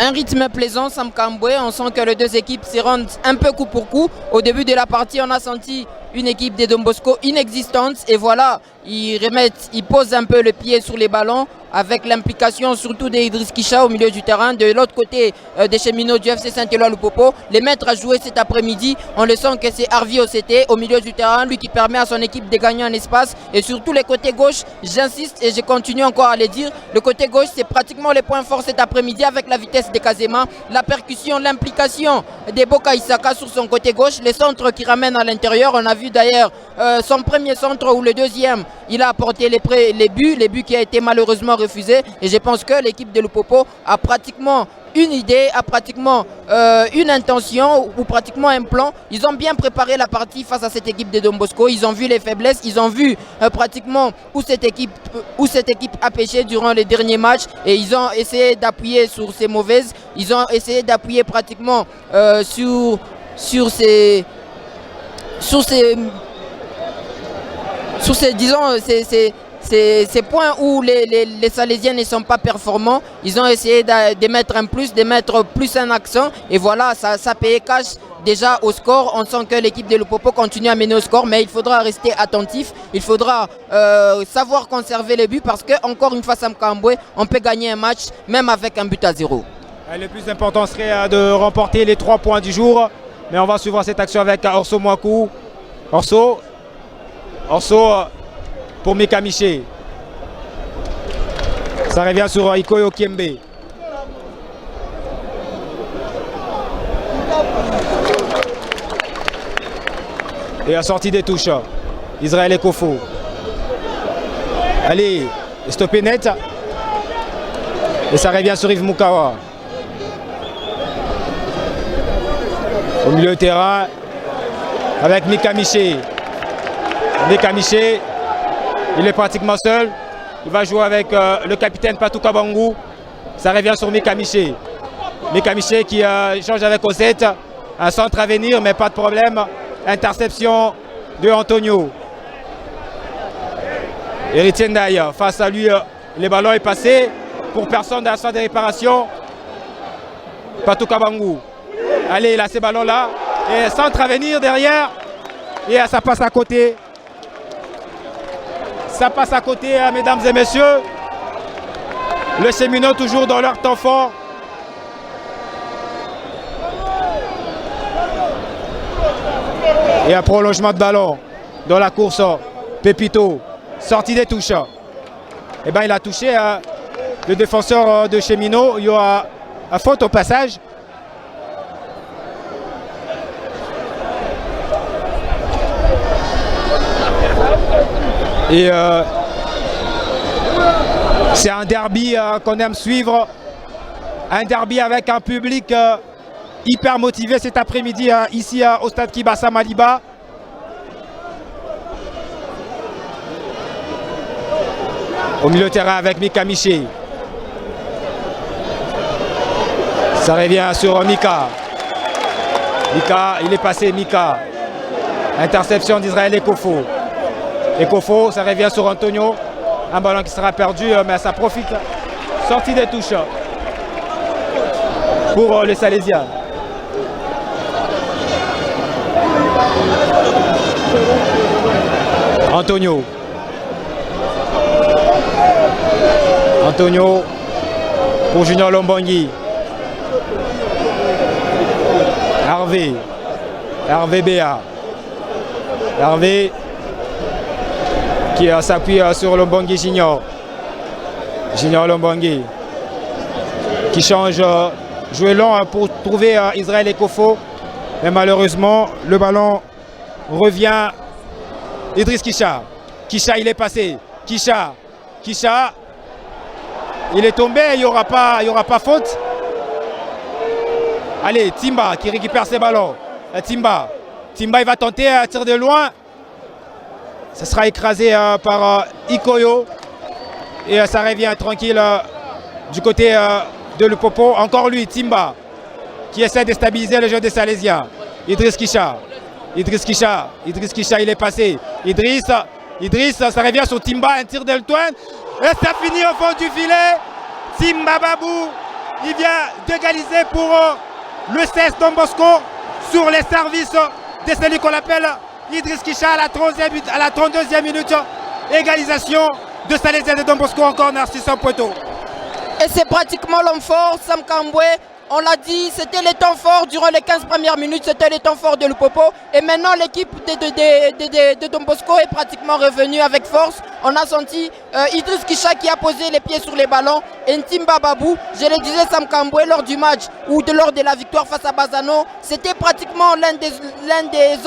B: Un rythme plaisant, Sam Kambwe. On sent que les deux équipes se rendent un peu coup pour coup. Au début de la partie, on a senti une équipe des Don Bosco inexistante. Et voilà, ils posent un peu le pied sur les ballons avec l'implication surtout d'Idriss Kisha au milieu du terrain. De l'autre côté des Cheminots du FC Saint-Éloi-Lupopo, les maîtres à jouer cet après-midi, on le sent que c'est Harvey Ossété au milieu du terrain, lui qui permet à son équipe de gagner en espace. Et surtout les côtés gauche, j'insiste et je continue encore à le dire, le côté gauche c'est pratiquement les points forts cet après-midi avec la vitesse de Kazema, la percussion, l'implication de Boka Isaka sur son côté gauche, les centres qui ramènent à l'intérieur. On a vu d'ailleurs son premier centre ou le deuxième, il a apporté les buts qui a été malheureusement refusé. Et je pense que l'équipe de Lupopo a pratiquement une idée, a pratiquement une intention ou pratiquement un plan. Ils ont bien préparé la partie face à cette équipe de Don Bosco. Ils ont vu les faiblesses, ils ont vu pratiquement où cette équipe a pêché durant les derniers matchs. Et ils ont essayé d'appuyer sur ces mauvaises. Ils ont essayé d'appuyer pratiquement sur ces points où les Salésiens ne sont pas performants. Ils ont essayé de mettre plus un accent. Et voilà, ça paye cash déjà au score. On sent que l'équipe de Lupopo continue à mener au score, mais il faudra rester attentif. Il faudra savoir conserver les buts parce que, encore une fois, Sam Kambwe, on peut gagner un match même avec un but à 0.
A: Le plus important serait de remporter les 3 points du jour. Mais on va suivre cette action avec Orso Mwaku. Orso pour Mika Miché. Ça revient sur Ikoyo Kiembe. Et la sortie des touches. Israël Ekofo. Allez, stoppé net. Et ça revient sur Yves Moukawa. Au milieu de terrain, avec Mika Miché. Mika Miché, il est pratiquement seul. Il va jouer avec le capitaine Patou Kabangou. Ça revient sur Mika Miché. Mika Miché qui change avec Osset. Un centre à venir, mais pas de problème. Interception de Antonio. Héritier Ndaï, face à lui, le ballon est passé. Pour personne dans la salle de réparation. Patou Kabangou. Allez, il a ces ballons-là. Et centre à venir derrière. Et ça passe à côté. Ça passe à côté, mesdames et messieurs. Le Cheminot toujours dans leur temps fort. Et un prolongement de ballon dans la course Pépito, sortie des touches. Et ben, il a touché le défenseur de Cheminot. Il y aura une faute au passage. Et c'est un derby qu'on aime suivre. Un derby avec un public hyper motivé cet après-midi ici au stade Kibassa Maliba. Au milieu de terrain avec Mika Miché. Ça revient sur Mika. Mika, il est passé, Mika. Interception d'Israël Ekofo. Ekofo, ça revient sur Antonio. Un ballon qui sera perdu, mais ça profite. Sortie des touches pour les Salésiens. Antonio. Antonio pour Junior Lombongui. Hervé. Hervé Béa. Hervé qui s'appuie sur Lombongui Junior. Junior Lombongui qui change jouer long pour trouver Israël Ekofo. Mais malheureusement, le ballon revient. Idriss Kisha. Kisha, il est passé. Kisha. Kisha. Il est tombé, il n'y aura pas faute. Allez, Timba qui récupère ses ballons. Timba, il va tenter un tir de loin. Ça sera écrasé par Ikoyo. Et ça revient tranquille du côté de Lupopo. Encore lui, Timba, qui essaie de stabiliser le jeu des Salésiens. Idriss Kisha. Idriss Kisha, il est passé. Idriss, ça revient sur Timba, un tir de loin. Et ça finit au fond du filet. Timba Babou, il vient d'égaliser pour le 16 Don Bosco sur les services de celui qu'on appelle Idriss Kisha à la 32e minute. Égalisation de Salésiens de Don Bosco encore Narcisse Poitou.
B: Et c'est pratiquement l'homme fort, Sam Kambwe. On l'a dit, c'était les temps forts durant les 15 premières minutes, c'était les temps forts de Lupopo. Et maintenant, l'équipe de Don Bosco est pratiquement revenue avec force. On a senti Idriss Kisha qui a posé les pieds sur les ballons. Et Ntimba Babou, je le disais, Sam Kambwe, lors du match ou lors de la victoire face à Bazano, c'était pratiquement l'un des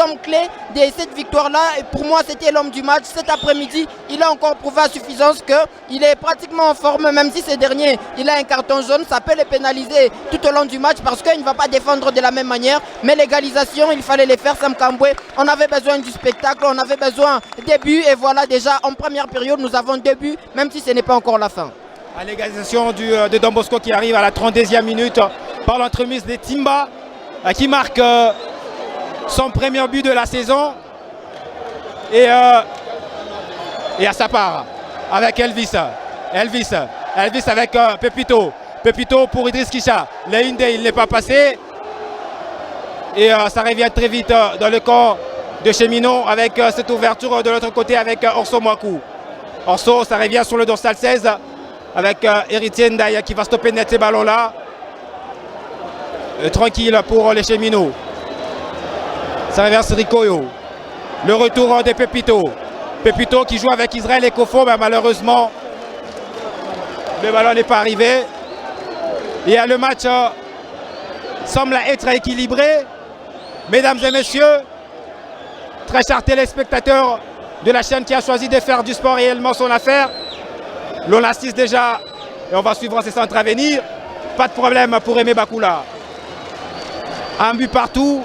B: hommes clés de cette victoire-là. Et pour moi, c'était l'homme du match. Cet après-midi, il a encore prouvé à suffisance qu'il est pratiquement en forme, même si ce dernier, il a un carton jaune. Ça peut le pénaliser tout au long du match parce qu'il ne va pas défendre de la même manière, mais l'égalisation il fallait les faire. Sam Kambwe, on avait besoin du spectacle, on avait besoin des buts et voilà, déjà en première période nous avons 2 buts, même si ce n'est pas encore la fin.
A: À l'égalisation de Don Bosco qui arrive à la 32e minute par l'entremise de Timba qui marque son premier but de la saison et à sa part avec Elvis avec Pépito pour Idriss Kisha. L'Inde, il n'est pas passé. Et ça revient très vite dans le camp de Cheminot avec cette ouverture de l'autre côté avec Orso Mwaku. Orso, ça revient sur le dorsal 16 avec Héritier Ndaye qui va stopper net ces ballons-là. Tranquille pour les Cheminots. Ça revient sur Rikoyo. Le retour de Pépito. Pépito qui joue avec Israël Ekofo, mais malheureusement, le ballon n'est pas arrivé. Et le match semble être équilibré. Mesdames et messieurs, très chers téléspectateurs de la chaîne qui a choisi de faire du sport réellement son affaire. L'on assiste déjà et on va suivre ces centres à venir. Pas de problème pour Aimé Bakula. Un but partout.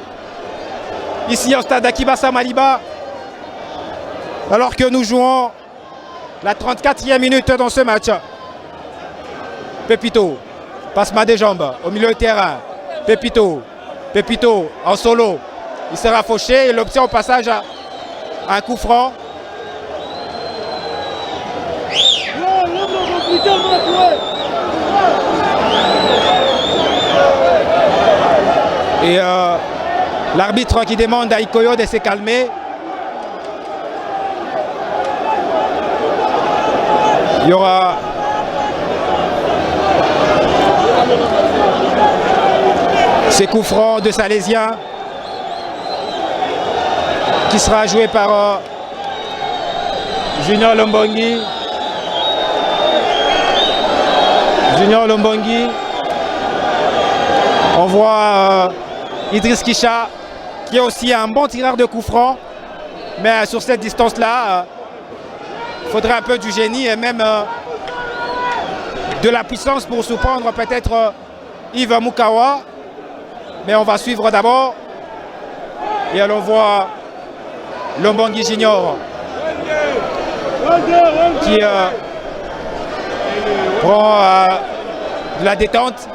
A: Ici au stade Kibassa Maliba. Alors que nous jouons la 34e minute dans ce match. Pépito. Passement des jambes au milieu de terrain. Pépito en solo. Il sera fauché et l'obtient au passage à un coup franc. Et l'arbitre qui demande à Ikoyo de se calmer. Il y aura ces coups francs de Salésiens qui sera joué par Junior Lombongi. Junior Lombongi. On voit Idriss Kisha qui est aussi un bon tireur de coups francs. Mais sur cette distance-là, il faudrait un peu du génie et même de la puissance pour surprendre peut-être Yves Mukawa. Mais on va suivre d'abord. Et alors on voit Lombongi Junior qui prend de la détente.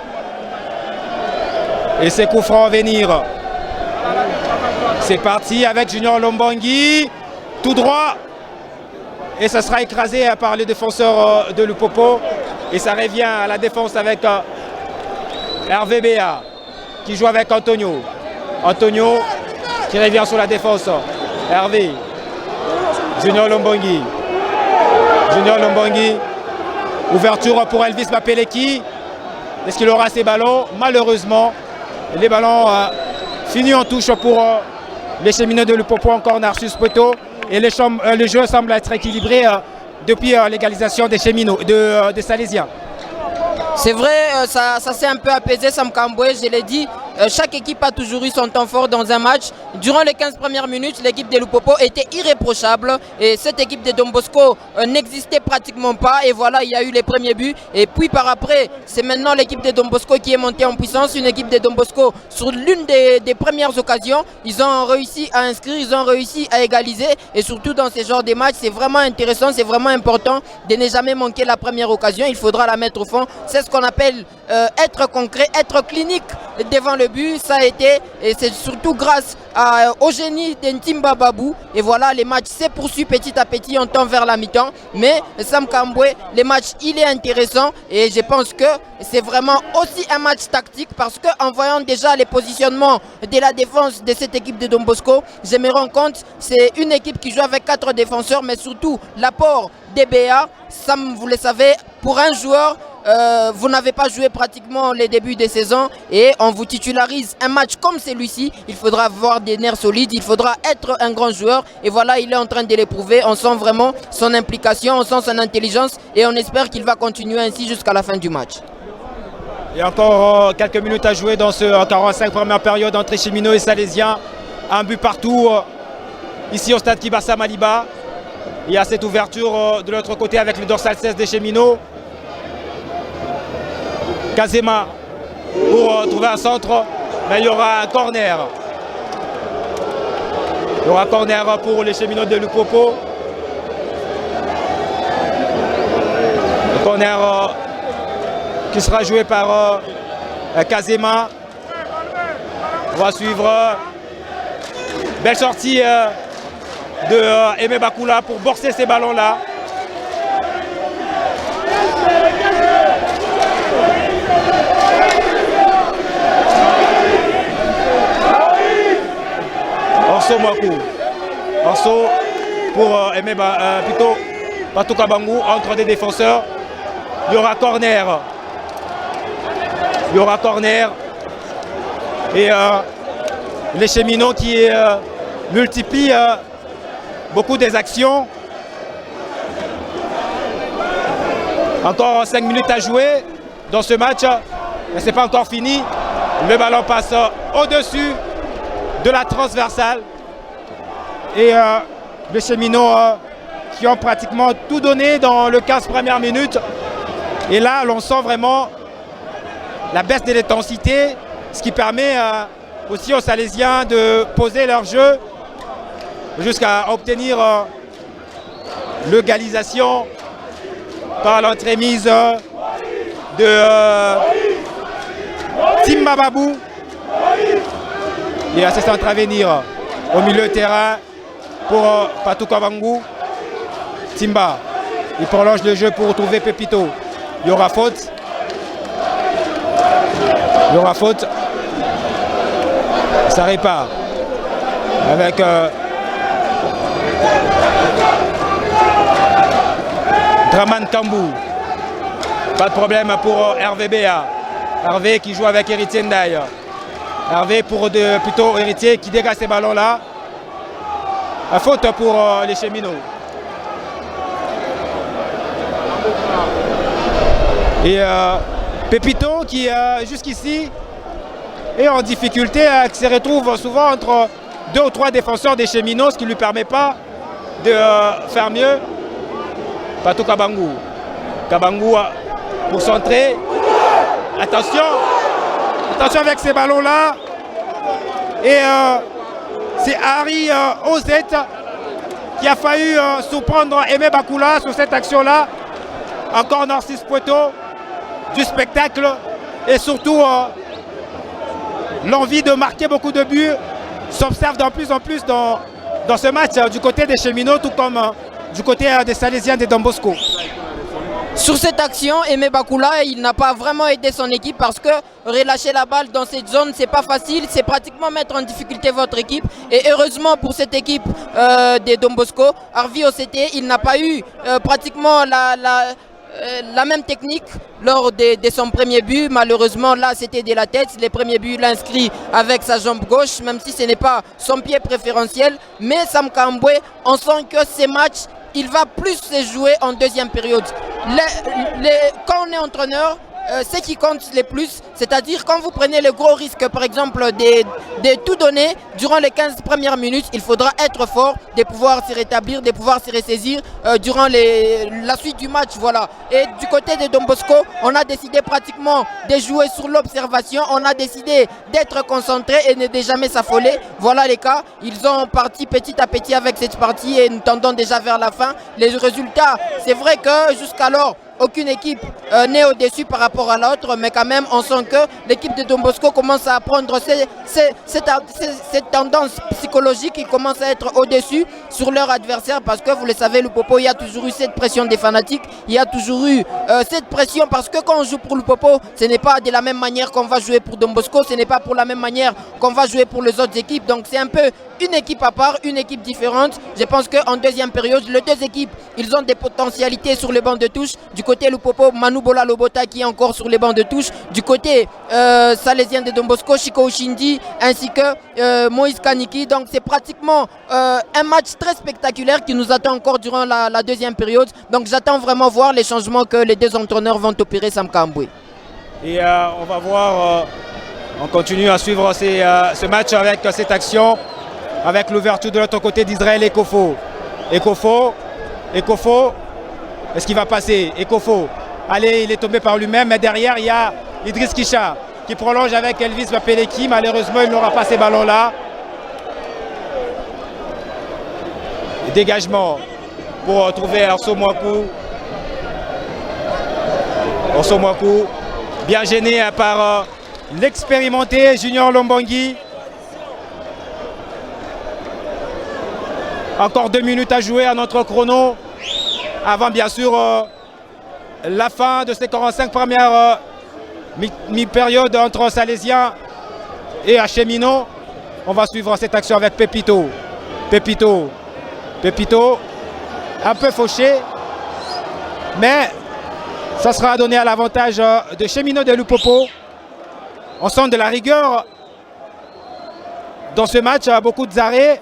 A: Et ses coups francs à venir. C'est parti avec Junior Lombongi. Tout droit. Et ça sera écrasé par le défenseur de Lupopo. Et ça revient à la défense avec Hervé Béa qui joue avec Antonio. Antonio qui revient sur la défense. Hervé. Junior Lombongi. Junior Lombongi. Ouverture pour Elvis Mapeleki. Est-ce qu'il aura ses ballons? Malheureusement, les ballons finis en touche pour les cheminots de Lupopo, encore Narcisse Poto. Et le jeu semble être équilibré depuis l'égalisation des cheminots, des Salésiens.
B: C'est vrai, ça s'est un peu apaisé, Sam Kamboué, je l'ai dit. Chaque équipe a toujours eu son temps fort dans un match. Durant les 15 premières minutes, l'équipe de Lupopo était irréprochable. Et cette équipe de Don Bosco n'existait pratiquement pas. Et voilà, il y a eu les premiers buts. Et puis par après, c'est maintenant l'équipe de Don Bosco qui est montée en puissance. Une équipe de Don Bosco, sur l'une des premières occasions, ils ont réussi à inscrire, ils ont réussi à égaliser. Et surtout dans ce genre de matchs, c'est vraiment intéressant, c'est vraiment important de ne jamais manquer la première occasion. Il faudra la mettre au fond. C'est ce qu'on appelle être concret, être clinique devant le but. Ça a été, et c'est surtout grâce au génie d'Ntimba Babou. Et voilà, les matchs se poursuivent petit à petit, on tend vers la mi-temps. Mais Sam Kamboué, le match il est intéressant et je pense que c'est vraiment aussi un match tactique parce qu'en voyant déjà les positionnements de la défense de cette équipe de Don Bosco, je me rends compte c'est une équipe qui joue avec 4 défenseurs, mais surtout l'apport d'EBA. Sam, vous le savez, pour un joueur, vous n'avez pas joué pratiquement les débuts de saison et on vous titularise un match comme celui-ci, il faudra avoir des nerfs solides, il faudra être un grand joueur et voilà, il est en train de l'éprouver. On sent vraiment son implication, on sent son intelligence et on espère qu'il va continuer ainsi jusqu'à la fin du match.
A: Il y a encore quelques minutes à jouer dans ce 45 première période entre cheminots et Salésiens. Un but partout ici au stade Kibassa Maliba. Il y a cette ouverture de l'autre côté avec le dorsal 16 des cheminots. Kazema pour trouver un centre, mais il y aura un corner. Il y aura un corner pour les cheminots de Lupopo. Le corner qui sera joué par Kazema. On va suivre. Belle sortie de Aimé Bakula pour borser ces ballons-là. Orso Mwaku. Orso pour Aimé plutôt Patouka Bangou entre des défenseurs. Il y aura corner. Il y aura corner. Et les cheminots qui multiplient beaucoup des actions. Encore 5 minutes à jouer dans ce match. Mais ce n'est pas encore fini. Le ballon passe au-dessus de la transversale. Et les cheminots qui ont pratiquement tout donné dans le 15 premières minutes. Et là, l'on sent vraiment la baisse de l'intensité, ce qui permet aussi aux Salésiens de poser leur jeu jusqu'à obtenir l'égalisation par l'entremise de Timba Babou. Et à ce centre à venir au milieu de terrain pour Patouka Bangou. Timba, il prolonge le jeu pour trouver Pepito. Il y aura faute. Il y aura faute. Ça répare. Avec Draman Kambou. Pas de problème pour Hervé Béa. Hervé qui joue avec Héritier Ndaye. Hervé pour plutôt Héritier qui dégage ces ballons-là. Faute pour les cheminots. Et Pépito qui jusqu'ici est en difficulté, qui se retrouve souvent entre 2 ou 3 défenseurs des Cheminots, ce qui ne lui permet pas de faire mieux. Patou Kabangou. Kabangou pour centrer. Attention. Attention avec ces ballons-là. Et c'est Harry Ozet qui a failli surprendre Aimé Bakula sur cette action-là. Encore Narcisse Poitou du spectacle et surtout l'envie de marquer beaucoup de buts s'observe de plus en plus dans ce match du côté des Cheminots, tout comme du côté des Salésiens de Don Bosco.
B: Sur cette action, Aimé Bakula, il n'a pas vraiment aidé son équipe parce que relâcher la balle dans cette zone, c'est pas facile, c'est pratiquement mettre en difficulté votre équipe. Et heureusement pour cette équipe de Don Bosco, Harvey Oseté, il n'a pas eu pratiquement la même technique lors de son premier but. Malheureusement, là, c'était de la tête. Les premiers buts, il l'a inscrit avec sa jambe gauche, même si ce n'est pas son pied préférentiel. Mais Sam Kambwe, on sent que ces matchs, il va plus se jouer en deuxième période. Quand on est entraîneur, ce qui compte le plus, c'est-à-dire quand vous prenez le gros risque, par exemple, de tout donner durant les 15 premières minutes, il faudra être fort, de pouvoir se rétablir, de pouvoir se ressaisir durant la suite du match. Voilà. Et du côté de Don Bosco, on a décidé pratiquement de jouer sur l'observation, on a décidé d'être concentré et de ne jamais s'affoler. Voilà les cas. Ils ont parti petit à petit avec cette partie et nous tendons déjà vers la fin. Les résultats, c'est vrai que jusqu'alors, aucune équipe n'est au-dessus par rapport à l'autre, mais quand même on sent que l'équipe de Don Bosco commence à prendre cette tendance psychologique, ils commencent à être au-dessus sur leur adversaire parce que vous le savez, Lupopo, il y a toujours eu cette pression des fanatiques, il y a toujours eu cette pression parce que quand on joue pour Lupopo, ce n'est pas de la même manière qu'on va jouer pour Don Bosco, ce n'est pas pour la même manière qu'on va jouer pour les autres équipes, donc c'est un peu une équipe à part, une équipe différente. Je pense qu'en deuxième période, les deux équipes, ils ont des potentialités sur les bancs de touche. Du côté Lupopo, Manu Bola Lobota qui est encore sur les bancs de touche. Du côté salésien de Don Bosco, Chico Oshindi ainsi que Moïse Kaniki. Donc c'est pratiquement un match très spectaculaire qui nous attend encore durant la deuxième période. Donc j'attends vraiment voir les changements que les deux entraîneurs vont opérer Sam Kambwe.
A: Et on va voir, on continue à suivre ce match avec cette action. Avec l'ouverture de l'autre côté d'Israël Ekofo. Ekofo, est-ce qu'il va passer? Ekofo, allez, il est tombé par lui-même, mais derrière il y a Idriss Kisha qui prolonge avec Elvis Mapeleki. Malheureusement, il n'aura pas ces ballons-là. Dégagement pour trouver Arso Mwaku. Arso Mwaku, bien gêné par l'expérimenté Junior Lombangui. Encore 2 minutes à jouer à notre chrono avant bien sûr la fin de ces 45 premières mi-périodes entre Salésiens et Cheminots. On va suivre cette action avec Pépito. Pépito, un peu fauché, mais ça sera donné à l'avantage de Cheminots de Lupopo. On sent de la rigueur dans ce match, beaucoup d'arrêts.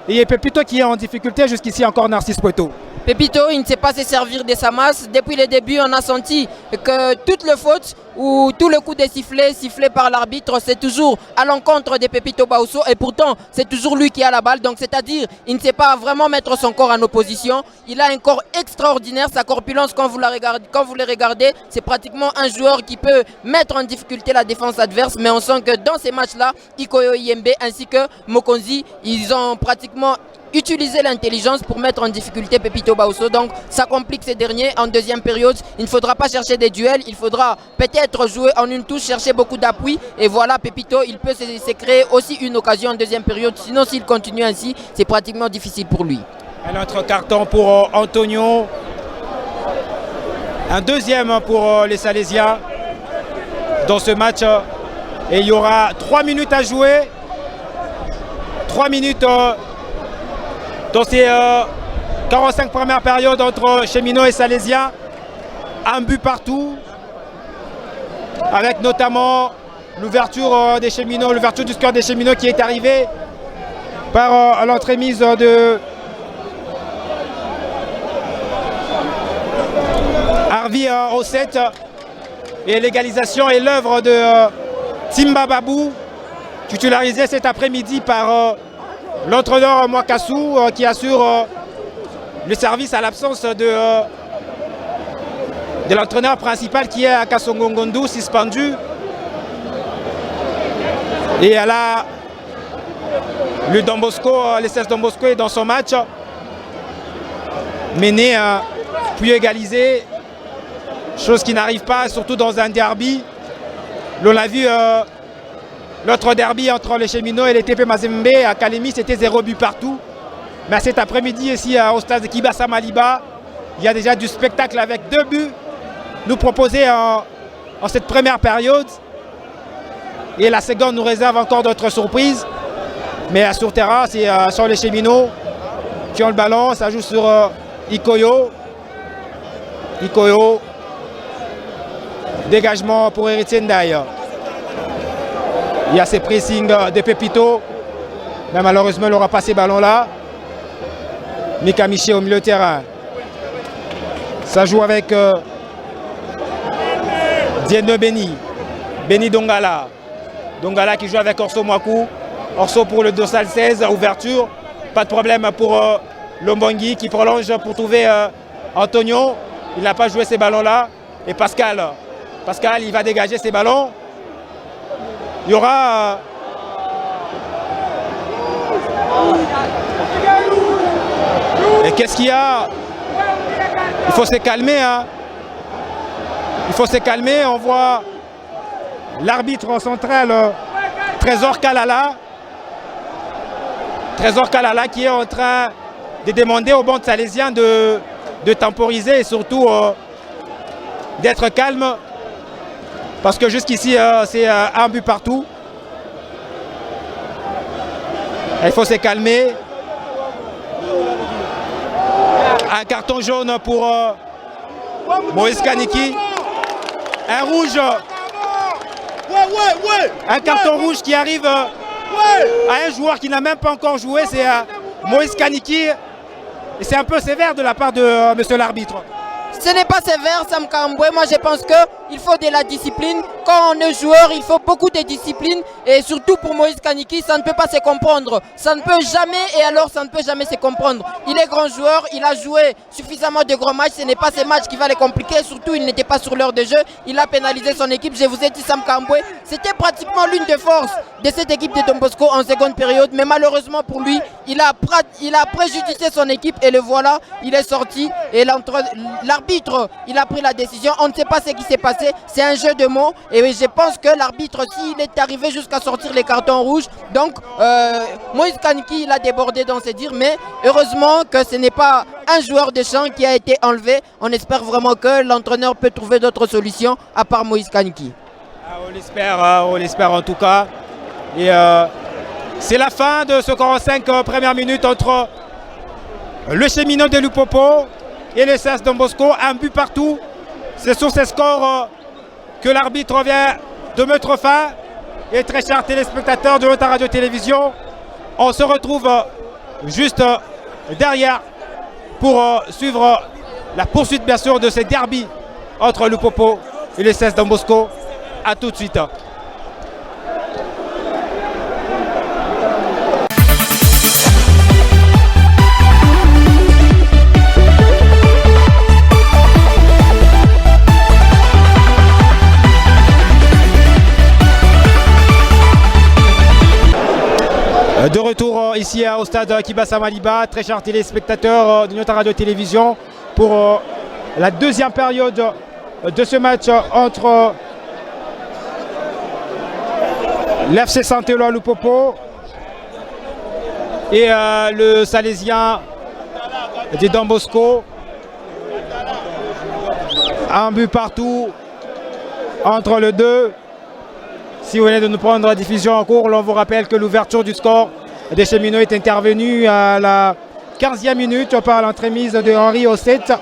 A: Et Pépito qui est en difficulté jusqu'ici, encore Narcisse Poitou.
B: Pépito, il ne sait pas se servir de sa masse. Depuis le début, on a senti que toutes les fautes ou tout le coup de sifflet par l'arbitre, c'est toujours à l'encontre de Pépito Baousso. Et pourtant, c'est toujours lui qui a la balle. Donc, c'est-à-dire, il ne sait pas vraiment mettre son corps en opposition. Il a un corps extraordinaire. Sa corpulence, quand vous le regardez, c'est pratiquement un joueur qui peut mettre en difficulté la défense adverse. Mais on sent que dans ces matchs-là, Ikoyo Yembe ainsi que Mokonzi, ils ont pratiquement utiliser l'intelligence pour mettre en difficulté Pépito Baousso. Donc ça complique ces derniers. En deuxième période, il ne faudra pas chercher des duels, il faudra peut-être jouer en une touche, chercher beaucoup d'appui. Et voilà, Pépito, il peut se créer aussi une occasion en deuxième période. Sinon, s'il continue ainsi, c'est pratiquement difficile pour lui.
A: Un autre carton pour Antonio. Un deuxième pour les Salésiens dans ce match. Et il y aura 3 minutes à jouer. 3 minutes dans ces 45 premières périodes entre Cheminots et Salésiens. Un but partout, avec notamment l'ouverture des Cheminots, l'ouverture du score des Cheminots qui est arrivée par l'entremise au 7. Et l'égalisation est l'œuvre de Timba Babou, titularisé cet après-midi par l'entraîneur Mwakassou qui assure le service à l'absence de l'entraîneur principal qui est Akasongo Ngondu, suspendu. Et là, le Don Bosco, le 16 Don Bosco est dans son match, mené puis égalisé, chose qui n'arrive pas, surtout dans un derby. L'on l'a vu, l'autre derby entre les Cheminots et les TP Mazembe à Kalemi, c'était 0 but partout. Mais cet après-midi, ici au stade de Kibasa Maliba, il y a déjà du spectacle avec 2 buts nous proposés en cette première période. Et la seconde nous réserve encore d'autres surprises. Mais sur terrain, c'est sur les Cheminots qui ont le ballon. Ça joue sur Ikoyo. Ikoyo. Dégagement pour Héritier Ndaye. Il y a ces pressings de Pepito. Mais malheureusement, il n'aura pas ces ballons-là. Mika Miché au milieu de terrain. Ça joue avec Diendo Beni. Beni Dongala. Dongala qui joue avec Orso Mwaku. Orso pour le dorsal 16, ouverture. Pas de problème pour Lombongui qui prolonge pour trouver Antonio. Il n'a pas joué ces ballons-là. Et Pascal. Pascal, il va dégager ses ballons. Il y aura... Et qu'est-ce qu'il y a? Il faut se calmer. Hein. Il faut se calmer. On voit l'arbitre central, Trésor Kalala. Trésor Kalala qui est en train de demander aux bandes salésiens de temporiser et surtout d'être calme. Parce que jusqu'ici, c'est un but partout. Il faut se calmer. Un carton jaune pour Moïse Kaniki. Un rouge. Un carton rouge qui arrive à un joueur qui n'a même pas encore joué. C'est Moïse Kaniki. Et c'est un peu sévère de la part de monsieur l'arbitre.
B: Ce n'est pas sévère, Sam Kambwe. Moi, je pense qu'il faut de la discipline. Quand on est joueur, il faut beaucoup de discipline. Et surtout pour Moïse Kaniki, ça ne peut pas se comprendre. Ça ne peut jamais, et alors ça ne peut jamais se comprendre. Il est grand joueur, il a joué suffisamment de gros matchs. Ce n'est pas ces matchs qui vont les compliquer. Surtout, il n'était pas sur l'heure de jeu. Il a pénalisé son équipe. Je vous ai dit, Sam Kambwe, c'était pratiquement l'une des forces de cette équipe de Don Bosco en seconde période. Mais malheureusement pour lui, il a préjudicié son équipe. Et le voilà, il est sorti. Et l'arbitre, il a pris la décision. On ne sait pas ce qui s'est passé. C'est un jeu de mots. Et je pense que l'arbitre, s'il est arrivé jusqu'à sortir les cartons rouges, donc Moïse Kaniki, il a débordé dans ses dires. Mais heureusement que ce n'est pas un joueur de champ qui a été enlevé. On espère vraiment que l'entraîneur peut trouver d'autres solutions à part Moïse Kaniki.
A: On l'espère en tout cas. Et c'est la fin de ce 45 premières minutes entre le Cheminot de Lupopo et le 16 Don Bosco. Un but partout. C'est sur ces scores que l'arbitre vient de mettre fin. Et très chers téléspectateurs de notre radio-télévision, on se retrouve juste derrière pour suivre la poursuite bien sûr de ces derbies entre Lupopo et le 16 Don Bosco. A tout de suite. De retour ici au stade Kibasa Maliba, très chers téléspectateurs de notre radio-télévision pour la deuxième période de ce match entre l'FC Saint-Éloi Lupopo et le Salésien de Don Bosco. Un but partout entre les deux. Si vous venez de nous prendre la diffusion en cours, on vous rappelle que l'ouverture du score des Cheminots est intervenue à la 15e minute par l'entremise de Henri au 7.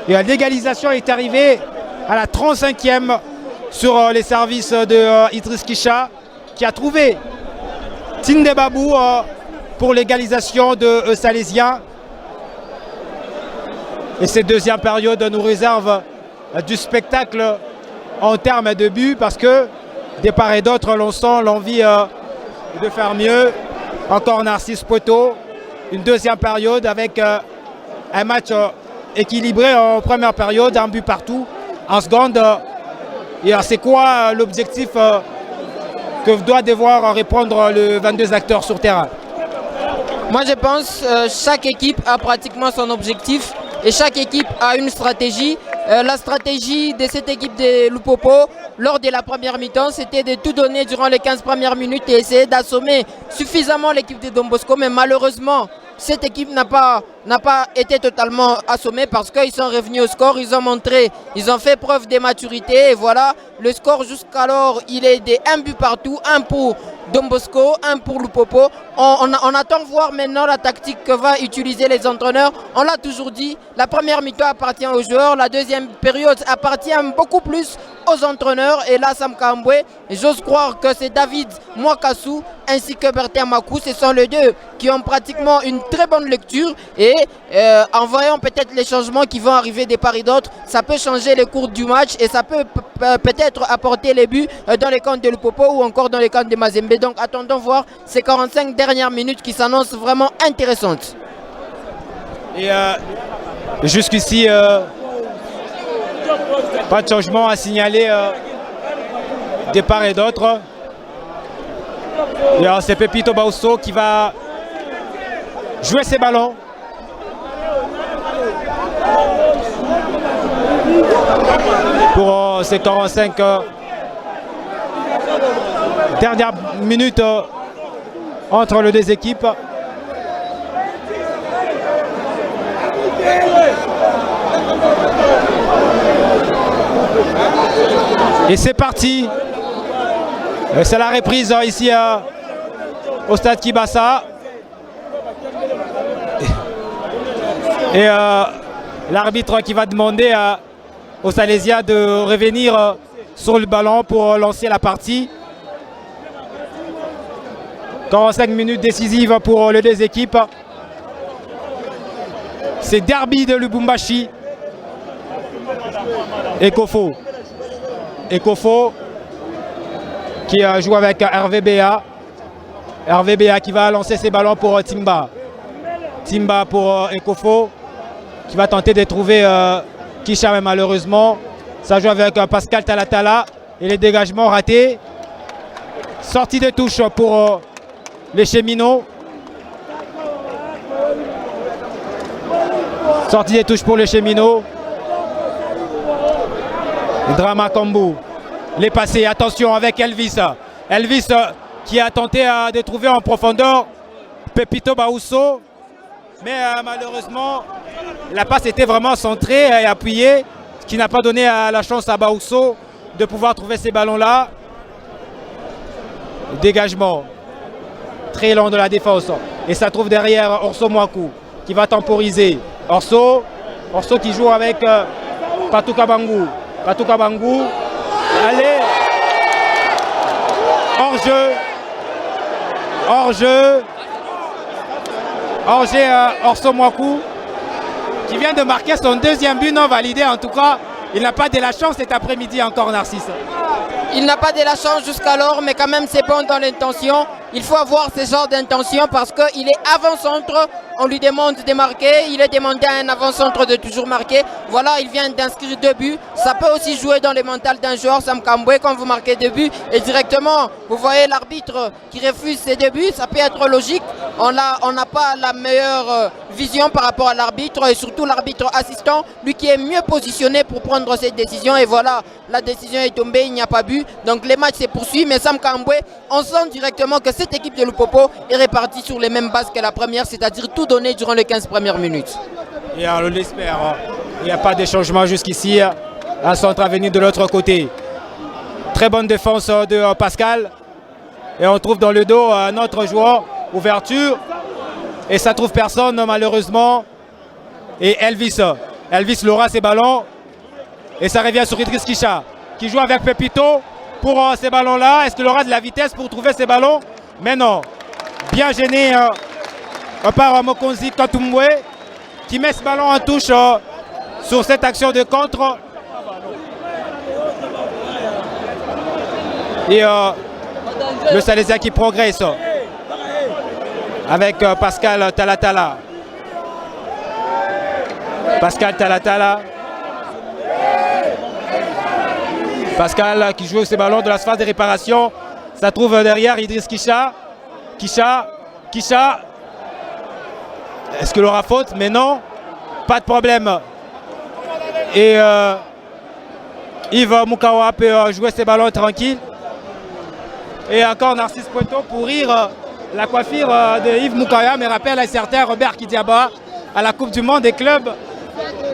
A: Et la légalisation est arrivée à la 35e sur les services de Idriss Kisha qui a trouvé Tinde Babou pour l'égalisation de Salésien. Et cette deuxième période nous réserve du spectacle en termes de but parce que de part et d'autre, l'on sent l'envie de faire mieux. Encore Narcisse Poteau, une deuxième période avec un match équilibré en première période, un but partout. En seconde, c'est quoi l'objectif que doit devoir répondre les 22 acteurs sur terrain?
B: Moi je pense que chaque équipe a pratiquement son objectif et chaque équipe a une stratégie. La stratégie de cette équipe de Lupopo lors de la première mi-temps, c'était de tout donner durant les 15 premières minutes et essayer d'assommer suffisamment l'équipe de Don Bosco, mais malheureusement cette équipe n'a pas été totalement assommée parce qu'ils sont revenus au score, ils ont fait preuve de maturité et voilà, le score jusqu'alors il est de 1 but partout, 1 pour Don Bosco, 1 pour Lupopo. On attend voir maintenant la tactique que va utiliser les entraîneurs. On l'a toujours dit, la première mi-temps appartient aux joueurs, la deuxième période appartient beaucoup plus aux entraîneurs. Et là, Sam Kambwe, j'ose croire que c'est David Mwakasu ainsi que Bertin Makou, ce sont les deux qui ont pratiquement une très bonne lecture. Et en voyant peut-être les changements qui vont arriver des part et d'autre, ça peut changer le cours du match et ça peut peut-être apporter les buts dans les camps de Lupopo ou encore dans les camps de Mazembe. Donc attendons voir ces 45 dernières minutes qui s'annoncent vraiment intéressantes.
A: Et jusqu'ici, pas de changement à signaler des part et d'autre. C'est Pepito Bausso qui va jouer ses ballons. Pour ces 45 dernières minutes entre les deux équipes. Et c'est parti. C'est la reprise ici au stade Kibasa. Et l'arbitre qui va demander aux Salésiens de revenir sur le ballon pour lancer la partie. 45 minutes décisives pour les deux équipes. C'est derby de Lubumbashi. Ekofo qui joue avec RVBA. RVBA qui va lancer ses ballons pour Timba. Timba pour Ekofo qui va tenter de trouver Kisha, mais malheureusement ça joue avec Pascal Talatala et les dégagements ratés. Sortie de touche pour les cheminots. Sortie des touches pour les cheminots. Drama Kambu. Les passés, attention avec Elvis. Elvis qui a tenté de trouver en profondeur Pepito Bausso. Mais malheureusement, la passe était vraiment centrée et appuyée, ce qui n'a pas donné la chance à Bausso de pouvoir trouver ces ballons-là. Dégagement. Très lent de la défense. Et ça trouve derrière Orso Mwaku qui va temporiser. Orso qui joue avec Patou Kabangu. Patou Kabangu. Allez. Hors-jeu. Hors-jeu. Hors-jeu Orso Mwaku qui vient de marquer son deuxième but non validé. En tout cas, il n'a pas de la chance cet après-midi encore, Narcisse.
B: Il n'a pas de la chance jusqu'alors, mais quand même c'est bon dans l'intention. Il faut avoir ce genre d'intention parce qu'il est avant-centre, on lui demande de marquer, il est demandé à un avant-centre de toujours marquer. Voilà, il vient d'inscrire 2 buts. Ça peut aussi jouer dans le mental d'un joueur, Sam Kambwe, quand vous marquez 2 buts et directement, vous voyez l'arbitre qui refuse ces 2 buts, ça peut être logique. On n'a pas la meilleure vision par rapport à l'arbitre et surtout l'arbitre assistant, lui qui est mieux positionné pour prendre cette décision. Et voilà, la décision est tombée, il n'y a pas but. Donc les matchs se poursuivent, mais Sam Kambwe, on sent directement que cette équipe de Lupopo est répartie sur les mêmes bases que la première, c'est-à-dire tout donner durant les 15 premières minutes.
A: Et on l'espère, il n'y a pas de changement jusqu'ici. Un centre à venir de l'autre côté. Très bonne défense de Pascal. Et on trouve dans le dos un autre joueur, ouverture. Et ça trouve personne malheureusement. Et Elvis l'aura ses ballons. Et ça revient sur Idriss Kisha qui joue avec Pepito pour ces ballons-là. Est-ce qu'il aura de la vitesse pour trouver ces ballons? Mais non. Bien gêné par Mokonzi Katumbwe qui met ce ballon en touche sur cette action de contre. Et le Salésien qui progresse avec Pascal Talatala. Pascal Talatala. Pascal qui joue ses ballons de la phase de réparation. Ça trouve derrière Idriss Kisha. Kisha. Est-ce qu'il aura faute? Mais non. Pas de problème. Et Yves Mukawa peut jouer ses ballons tranquille. Et encore Narcisse Pointeau pour rire. La coiffure de Yves Mukawa me rappelle un certain Robert Kidiaba à la Coupe du Monde des clubs.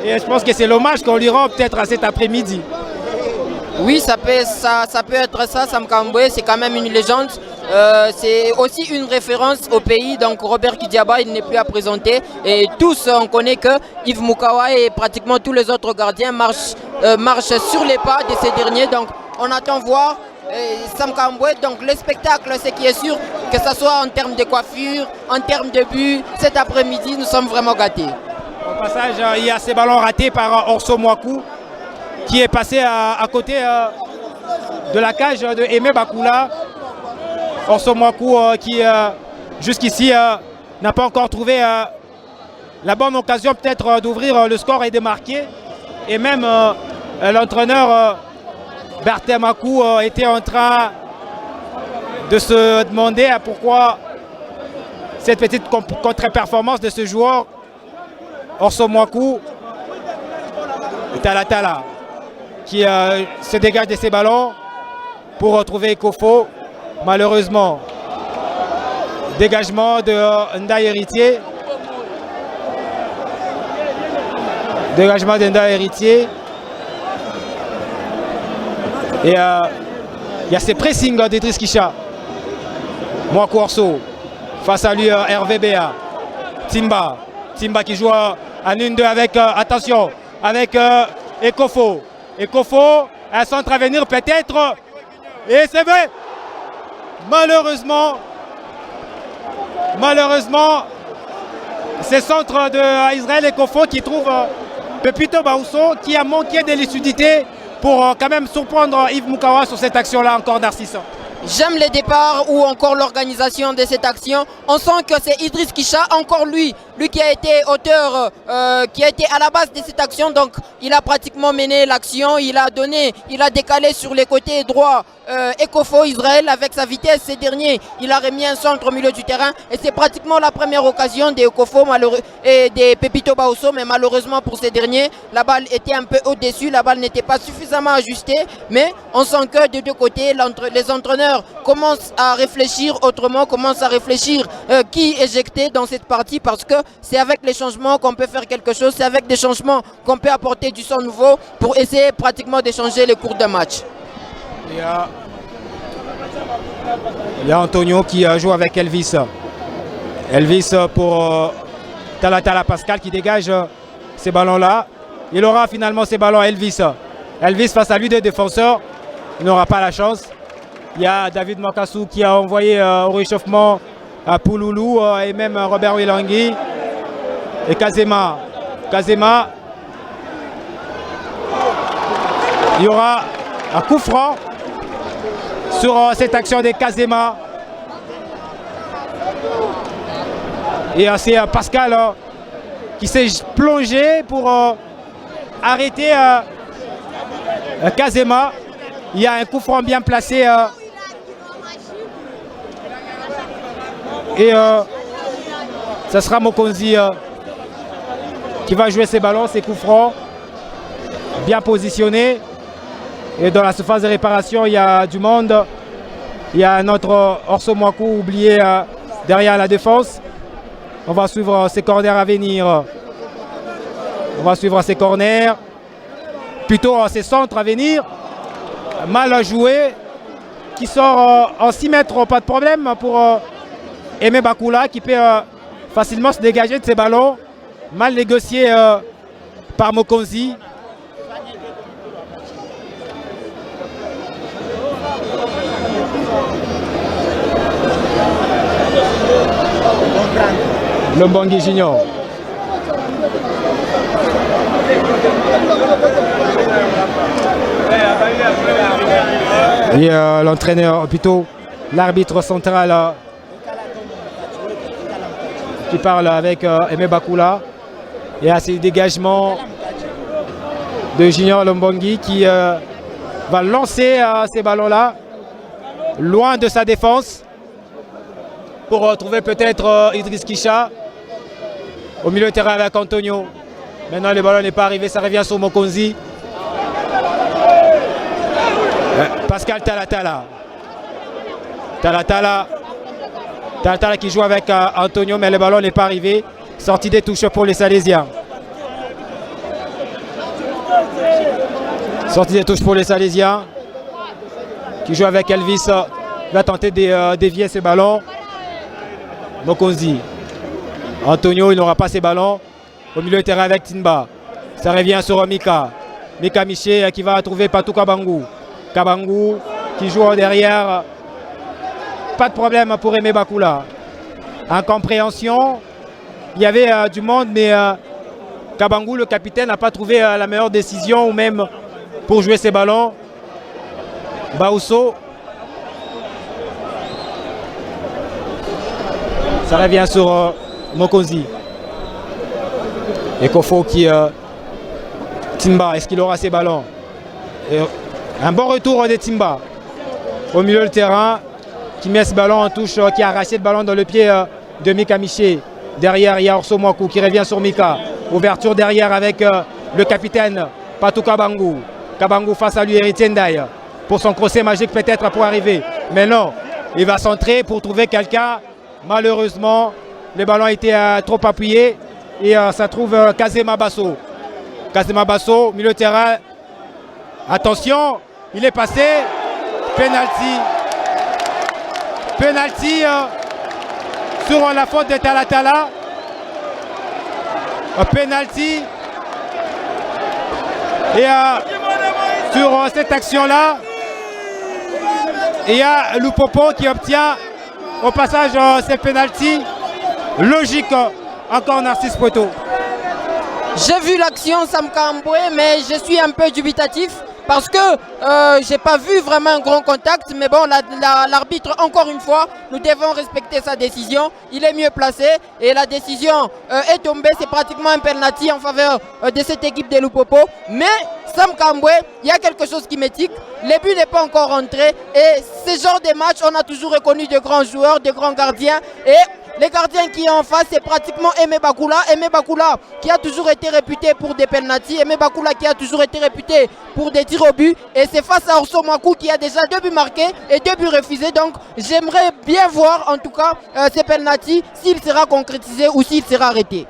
A: Et je pense que c'est l'hommage qu'on lui rend peut-être à cet après-midi.
B: Oui, ça peut être ça, Sam Kamboué, c'est quand même une légende. C'est aussi une référence au pays, donc Robert Kidiaba, il n'est plus à présenter. Et tous, on connaît que Yves Mukawa et pratiquement tous les autres gardiens marchent sur les pas de ces derniers. Donc on attend voir Sam Kamboué. Donc le spectacle, c'est qui est sûr, que ce soit en termes de coiffure, en termes de but, cet après-midi, nous sommes vraiment gâtés.
A: Au passage, il y a ces ballons ratés par Orso Mwaku, qui est passé à côté de la cage de Aimé Bakula. Orso Mwaku qui jusqu'ici n'a pas encore trouvé la bonne occasion peut-être d'ouvrir le score et de marquer. Et même l'entraîneur Bertin Makou était en train de se demander pourquoi cette petite contre-performance de ce joueur Orso Mwaku. Talatala qui se dégage de ses ballons pour retrouver Ekofo. Malheureusement, dégagement de Nda Héritier. Dégagement de Nda Héritier. Et il y a ces pressings d'Idriss Kisha. Mwaku Orso. Face à lui, Hervé Béa. Timba. Timba qui joue en 1-2 avec, attention, avec Ekofo. Ekofo, un centre à venir peut-être. Et c'est vrai. Malheureusement, c'est centre de Israël Ekofo qui trouve Pepito Baousso qui a manqué de lucidité pour quand même surprendre Yves Mukawa sur cette action-là, encore Narcisse.
B: J'aime les départs ou encore l'organisation de cette action. On sent que c'est Idriss Kisha, encore lui qui a été auteur, qui a été à la base de cette action. Donc il a pratiquement mené l'action, il a décalé sur les côtés droits Ekofo Israël avec sa vitesse. Ces derniers, il a remis un centre au milieu du terrain et c'est pratiquement la première occasion des Ekofo et des Pepito Baousso. Mais malheureusement pour ces derniers, la balle était un peu au-dessus, la balle n'était pas suffisamment ajustée. Mais on sent que de deux côtés, les entraîneurs commencent à réfléchir autrement, commencent à réfléchir qui éjecter dans cette partie, parce que c'est avec les changements qu'on peut faire quelque chose, c'est avec des changements qu'on peut apporter du sang nouveau pour essayer pratiquement de changer les cours d'un match.
A: Il y a Antonio qui joue avec Elvis. Elvis pour Talatala Pascal qui dégage ces ballons-là. Il aura finalement ces ballons à Elvis. Elvis face à lui des défenseurs, il n'aura pas la chance. Il y a David Makassou qui a envoyé au réchauffement à Pouloulou et même Robert Wilangui et Kazema. Il y aura un coup franc sur cette action de Kazema. Et c'est Pascal qui s'est plongé pour arrêter Kazema. Il y a un coup franc bien placé. Et ça sera Mokonzi qui va jouer ses ballons, ses coups francs. Bien positionné. Et dans la surface de réparation, il y a du monde. Il y a notre Orso Mwaku oublié derrière la défense. On va suivre ces corners à venir. Plutôt ces centres à venir. Mal joué. Qui sort en 6 mètres, pas de problème pour Aimé Bakula qui peut facilement se dégager de ses ballons. Mal négocié par Mokonzi. Le Bangui Junior. Et l'entraîneur, plutôt l'arbitre central qui parle avec Aimé Bakula. Et à ces dégagements de Junior Lombongi qui va lancer ces ballons-là loin de sa défense pour retrouver peut-être Idriss Kisha au milieu de terrain avec Antonio. Maintenant le ballon n'est pas arrivé, ça revient sur Mokonzi. Pascal Talatala. Talatala qui joue avec Antonio, mais le ballon n'est pas arrivé. Sortie des touches pour les Salésiens. Sortie des touches pour les Salésiens. Qui joue avec Elvis. Il va tenter de dévier ses ballons. Mokonzi. Antonio, il n'aura pas ses ballons. Au milieu de terrain avec Timba. Ça revient sur Mika. Mika Miché qui va trouver Patou Kabangou. Kabangou qui joue derrière. Pas de problème pour Aimé Bakula. Incompréhension. Il y avait du monde, mais Kabangou, le capitaine, n'a pas trouvé la meilleure décision ou même pour jouer ses ballons. Baousso. Ça revient sur Mokonzi. Et Kofo qui... Timba, est-ce qu'il aura ses ballons? Et un bon retour de Timba. Au milieu du terrain, qui met ce ballon en touche, qui a arraché le ballon dans le pied de Mika Miché. Derrière, il y a Orso Mwaku qui revient sur Mika. Ouverture derrière avec le capitaine Patou Kabangou. Kabangou face à lui, Héritier Ndaye. Pour son crochet magique peut-être pour arriver. Mais non, il va centrer pour trouver quelqu'un. Malheureusement, le ballon a été trop appuyé. Et ça trouve Kazema Basso. Kazema Basso, milieu de terrain. Attention, il est passé. Penalty. Penalty sur la faute de Talatala. Penalty. Et sur cette action-là, il y a Lupopo qui obtient au passage ces penalty. Logique, encore Narcisse Poteau.
B: J'ai vu l'action Sam Kambwe, mais je suis un peu dubitatif parce que j'ai pas vu vraiment un grand contact. Mais bon, l'arbitre, encore une fois, nous devons respecter sa décision. Il est mieux placé et la décision est tombée. C'est pratiquement un penalty en faveur de cette équipe de Lupopo. Mais Sam Kambwe, il y a quelque chose qui m'étique. Le but n'est pas encore rentré et ce genre de match, on a toujours reconnu de grands joueurs, de grands gardiens. Et les gardiens qui est en face, c'est pratiquement Aimé Bakula. Aimé Bakula qui a toujours été réputé pour des penalty. Aimé Bakula qui a toujours été réputé pour des tirs au but. Et c'est face à Orso Mwaku qui a déjà 2 buts marqués et 2 buts refusés. Donc j'aimerais bien voir en tout cas ces penalty, s'il sera concrétisé ou s'il sera arrêté.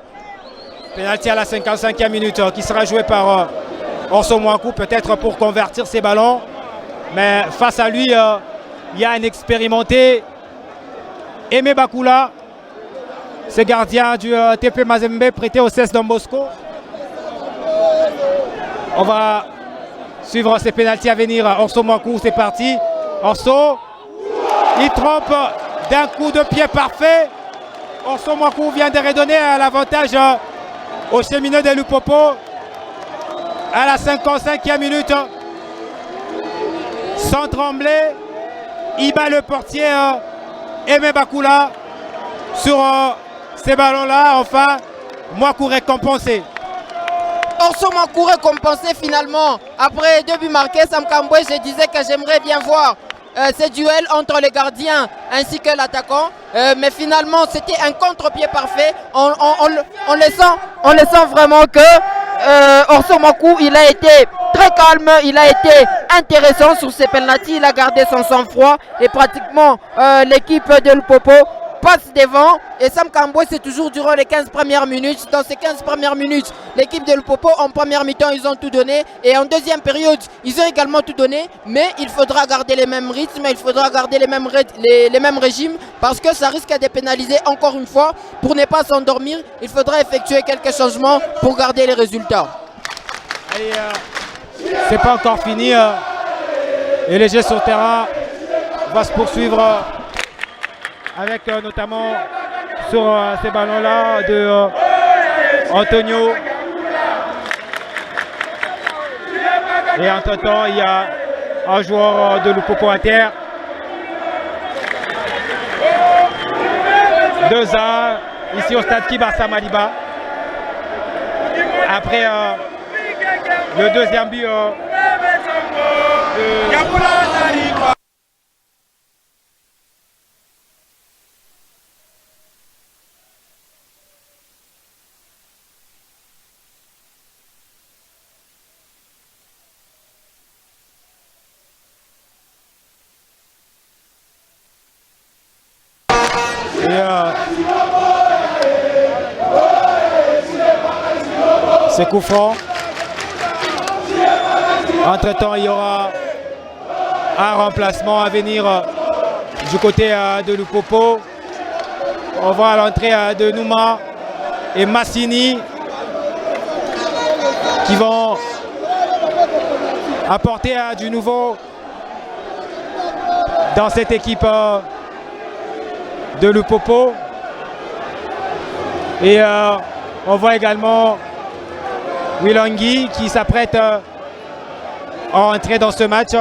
A: Penalty à la 55e minute qui sera joué par Orso Mwaku, peut-être pour convertir ses ballons. Mais face à lui, il y a un expérimenté, Aimé Bakula. Ce gardien du TP Mazembe prêté au CES Don Bosco. On va suivre ces pénaltys à venir. Orso Mwaku, c'est parti. Orso, il trompe d'un coup de pied parfait. Orso Mwaku vient de redonner l'avantage au cheminot de Lupopo à la 55e minute. Sans trembler, il bat le portier Aimé Bakula sur ces ballons-là. Enfin, Mwaku récompensé.
B: Orso Mwaku récompensé finalement. Après 2 buts marqués, Sam Kambwe, je disais que j'aimerais bien voir ce duel entre les gardiens ainsi que l'attaquant. Mais finalement, c'était un contre-pied parfait. On le sent vraiment que Orso Mwaku, il a été très calme, il a été intéressant sur ses penalty, il a gardé son sang-froid et pratiquement l'équipe de Lupopo passe devant. Et Sam Kambwe, c'est toujours durant les 15 premières minutes. Dans ces 15 premières minutes, l'équipe de Lupopo, en première mi-temps, ils ont tout donné. Et en deuxième période, ils ont également tout donné. Mais il faudra garder les mêmes rythmes, il faudra garder les mêmes régimes. Parce que ça risque de pénaliser encore une fois. Pour ne pas s'endormir, il faudra effectuer quelques changements pour garder les résultats.
A: Allez, c'est pas encore fini. Et les jeux sur le terrain va se poursuivre avec notamment sur ces ballons-là de Antonio. Et entre-temps, il y a un joueur de Lupopo à terre. 2-1 ici au stade Kibasa Maliba. Après le deuxième but c'est coup franc. Entre-temps, il y aura un remplacement à venir du côté de Lupopo. On voit l'entrée de Nouma et Massini qui vont apporter du nouveau dans cette équipe de Lupopo. Et on voit également Wilongi qui s'apprête à entrer dans ce match.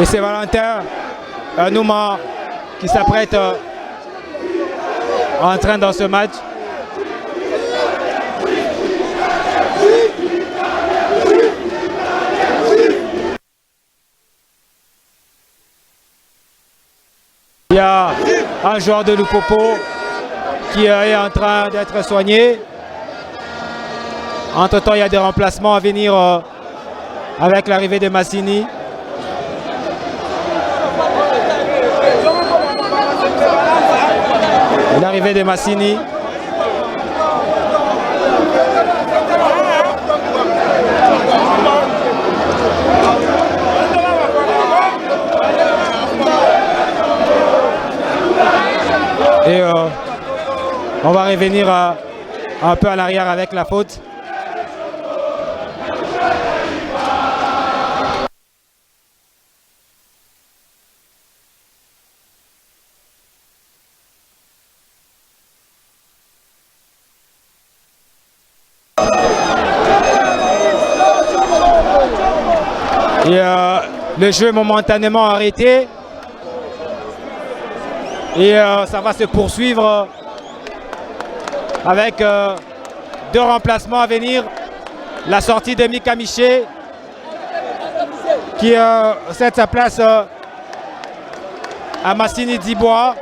A: Et c'est Valentin Nouma qui s'apprête à entrer dans ce match. Il y a un joueur de Lupopo qui est en train d'être soigné. Entre-temps, il y a des remplacements à venir avec l'arrivée de Massini. L'arrivée de Massini. Et on va revenir un peu en arrière avec la faute. Et le jeu est momentanément arrêté. Et ça va se poursuivre avec deux remplacements à venir. La sortie de Mika Miché qui cède sa place à Massini Dibois.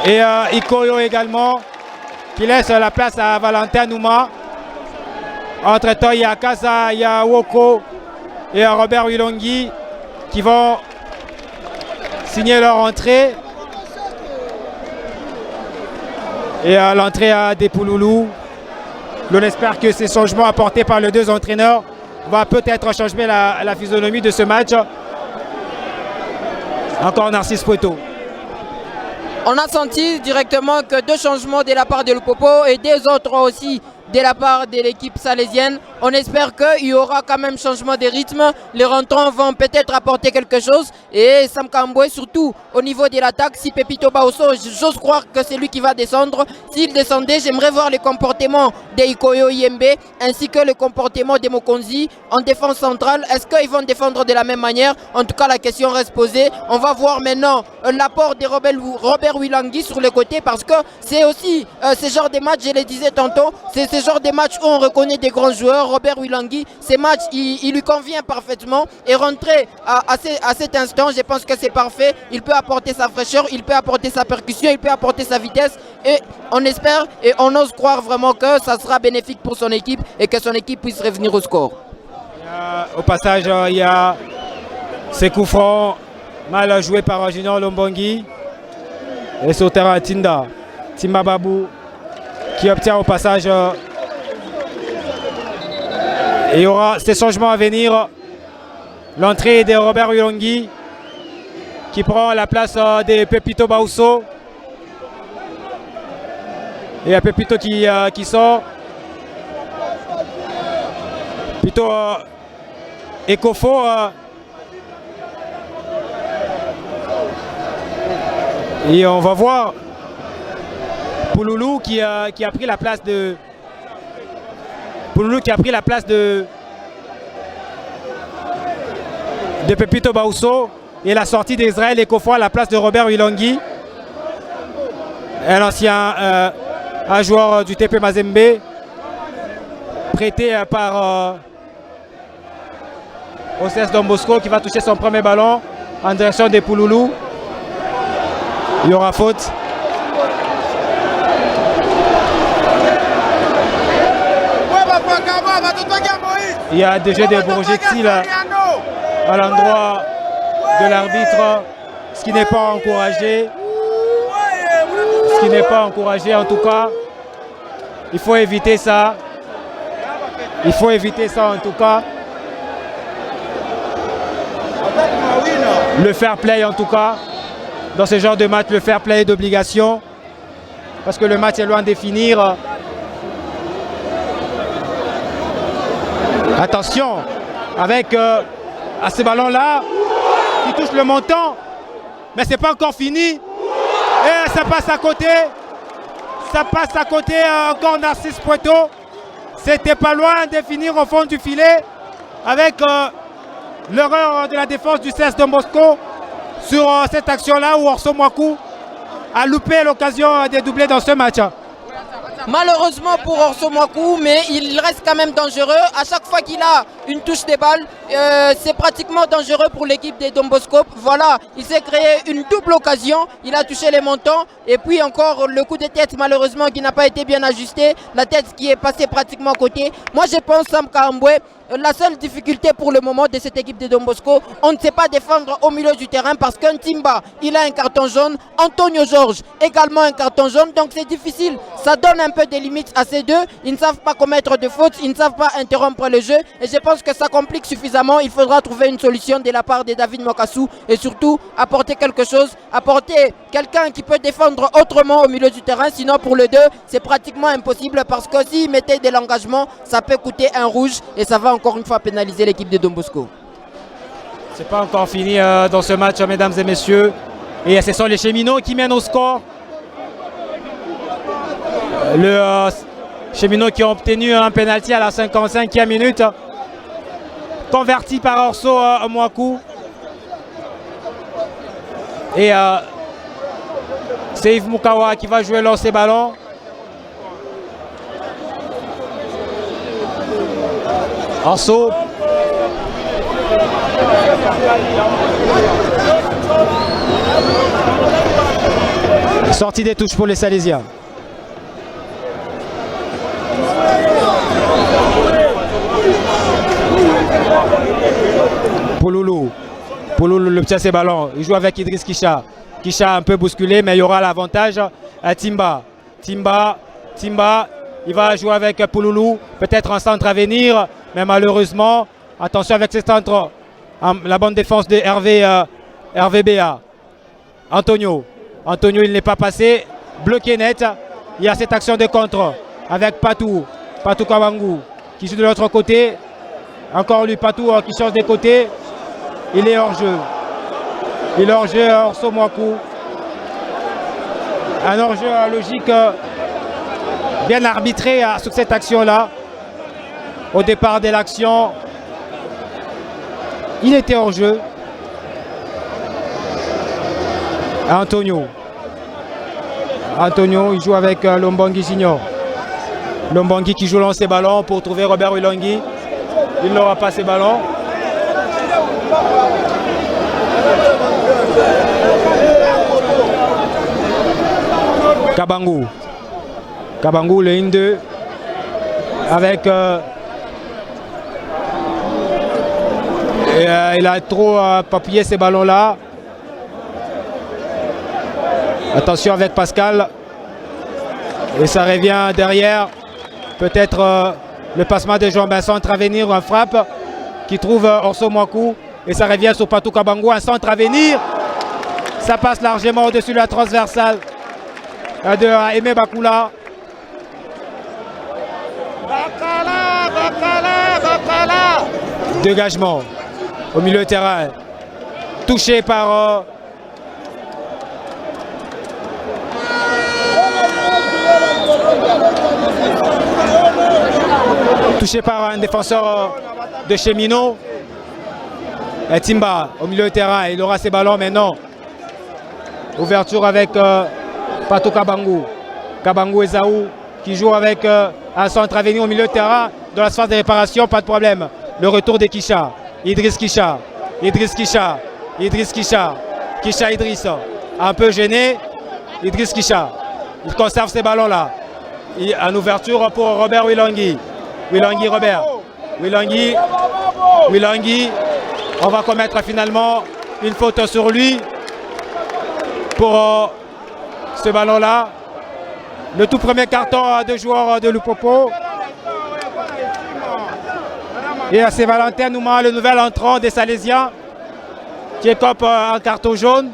A: Et Ikoyo également qui laisse la place à Valentin Nouma. Entre-temps, il y a Kaza, il y a Woko et Robert Wilongi qui vont signer leur entrée. Et à l'entrée à Depouloulou, l'on espère que ces changements apportés par les deux entraîneurs vont peut-être changer la physionomie de ce match. Encore Narcisse Poitou.
B: On a senti directement que deux changements de la part de Lupopo et deux autres aussi de la part de l'équipe salésienne. On espère qu'il y aura quand même changement de rythme. Les rentrants vont peut-être apporter quelque chose. Et Sam Kamboué, surtout au niveau de l'attaque, si Pepito Baosso, j'ose croire que c'est lui qui va descendre. S'il descendait, j'aimerais voir le comportement d'Ikoyo Yembe ainsi que le comportement de Mokonzi en défense centrale. Est-ce qu'ils vont défendre de la même manière? En tout cas, la question reste posée. On va voir maintenant l'apport de Robert Wilangui sur le côté parce que c'est aussi ce genre de match, je le disais tantôt, c'est ce genre de match où on reconnaît des grands joueurs. Robert Wilangui, ces matchs, il lui convient parfaitement et rentrer à cet instant, je pense que c'est parfait. Il peut apporter sa fraîcheur, il peut apporter sa percussion, il peut apporter sa vitesse et on espère et on ose croire vraiment que ça sera bénéfique pour son équipe et que son équipe puisse revenir au score.
A: Au passage, il y a ces coups francs mal joués par Junior Lombongi et sur terrain Timba Babou qui obtient au passage. Et il y aura ces changements à venir. L'entrée de Robert Wilongi qui prend la place de Pepito Baosso. Et il y a Pepito qui sort. Plutôt Ekofo Et on va voir Pouloulou qui a pris la place de Pepito Bausso et la sortie d'Israël Ekofo à la place de Robert Wilongi, un ancien un joueur du TP Mazembe prêté par OCS Don Bosco, qui va toucher son premier ballon en direction des Pouloulou. Il y aura faute. Il y a déjà des projectiles à l'endroit de l'arbitre, ce qui n'est pas encouragé. Ce qui n'est pas encouragé en tout cas. Il faut éviter ça. Il faut éviter ça en tout cas. Le fair play en tout cas. Dans ce genre de match, le fair play est d'obligation. Parce que le match est loin de finir. Attention avec à ce ballon là qui touche le montant, mais c'est pas encore fini et ça passe à côté, encore Narcisse Poitou. C'était pas loin de finir au fond du filet avec l'erreur de la défense du CS Don Bosco sur cette action là où Orso Mwaku a loupé l'occasion de doubler dans ce match.
B: Malheureusement pour Orso Mwaku, mais il reste quand même dangereux. À chaque fois qu'il a une touche de balle, c'est pratiquement dangereux pour l'équipe des Don Bosco. Voilà, il s'est créé une double occasion. Il a touché les montants. Et puis encore le coup de tête, malheureusement, qui n'a pas été bien ajusté. La tête qui est passée pratiquement à côté. Moi, je pense, Sam Kahamboué, la seule difficulté pour le moment de cette équipe de Don Bosco, on ne sait pas défendre au milieu du terrain parce qu'un Timba, il a un carton jaune, Antonio Georges également un carton jaune, donc c'est difficile. Ça donne un peu des limites à ces deux. Ils ne savent pas commettre de fautes, ils ne savent pas interrompre le jeu et je pense que ça complique suffisamment. Il faudra trouver une solution de la part de David Mokassou et surtout apporter quelque chose, apporter quelqu'un qui peut défendre autrement au milieu du terrain. Sinon pour le 2, c'est pratiquement impossible parce que s'ils mettaient de l'engagement, ça peut coûter un rouge et ça va encore une fois pénaliser l'équipe de Don Bosco.
A: C'est pas encore fini dans ce match, mesdames et messieurs. Et ce sont les Cheminots qui mènent au score. Le Cheminots qui ont obtenu un penalty à la 55e minute, converti par Orso Mwaku. Et c'est Yves Mukawa qui va jouer lancer ballon. Orso. Sortie des touches pour les Salésiens. Pouloulou obtient ses ballons. Il joue avec Idriss Kisha. Kisha un peu bousculé, mais il y aura l'avantage à Timba. Timba, il va jouer avec Pouloulou. Peut-être un centre à venir, mais malheureusement, attention avec ce centre. La bonne défense de RVBA. Antonio, il n'est pas passé. Bloqué net. Il y a cette action de contre avec Patou Kawangu qui joue de l'autre côté. Encore lui, Patou qui change de côté. Il est hors jeu. Il est hors jeu, Orso Mwaku. Un hors jeu logique, bien arbitré sur cette action-là. Au départ de l'action, il était hors jeu. Antonio, il joue avec Lombangui Junior. Lombangui qui joue lancer ballon pour trouver Robert Wilongi. Il n'aura pas ses ballons. Kabangu, le 1-2 avec il a trop papillé ces ballons là. Attention avec Pascal. Et ça revient derrière. Peut-être le passement de Jean centre à venir ou un frappe qui trouve Orso Mwaku. Et ça revient sur Patou Kabangu. Un centre à venir. Ça passe largement au-dessus de la transversale de Aimé Bakula. Bakala. Dégagement au milieu de terrain. Touché par touché par un défenseur de Cheminot. Et Timba au milieu de terrain, il aura ses ballons mais non. Ouverture avec Pato Kabangou. Kabangou et Zaou qui joue avec un centre à venir au milieu de terrain. Dans la phase de réparation, pas de problème. Le retour de Kisha. Idriss Kisha. Idriss Kisha. Idriss Kisha. Kisha Idriss. Un peu gêné. Idriss Kisha. Il conserve ces ballons-là. En ouverture pour Robert Wilangui. Wilangui Robert. Wilangui. Wilangui. On va commettre finalement une faute sur lui pour ce ballon-là. Le tout premier carton de joueur de Lupopo. Et c'est Valentin Nouma, le nouvel entrant des Salésiens, qui écope un carton jaune.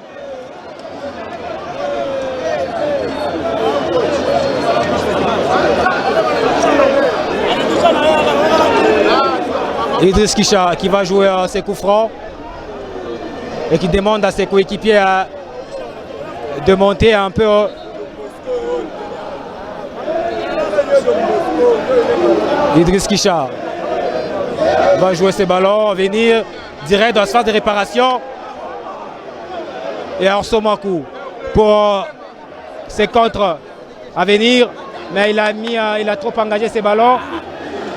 A: Idriss Kisha qui va jouer ses coups francs et qui demande à ses coéquipiers de monter un peu. Idriss Kisha va jouer ses ballons, venir direct dans la phase de réparation. Et Arsomakou pour ses contres à venir, mais il a trop engagé ses ballons.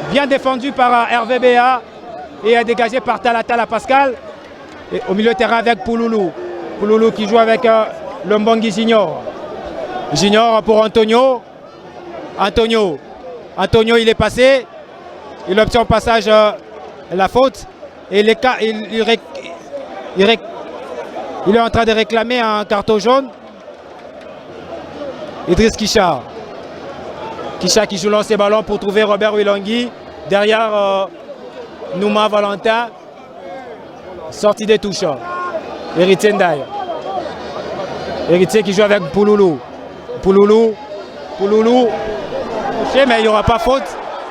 A: Bien défendu par RVBA et dégagé par Talatala Pascal. Et au milieu de terrain avec Pouloulou. Pouloulou qui joue avec le Mbongi Junior. Junior pour Antonio. Antonio il est passé. Il obtient au passage la faute. Et il est en train de réclamer un carton jaune. Idriss Kisha. Kisha qui joue lance ses ballons pour trouver Robert Wilangui. Derrière Nouma Valentin. Sortie des touches. Héritier Ndaye. Héritier qui joue avec Pouloulou. Pouloulou. Mais il n'y aura pas faute.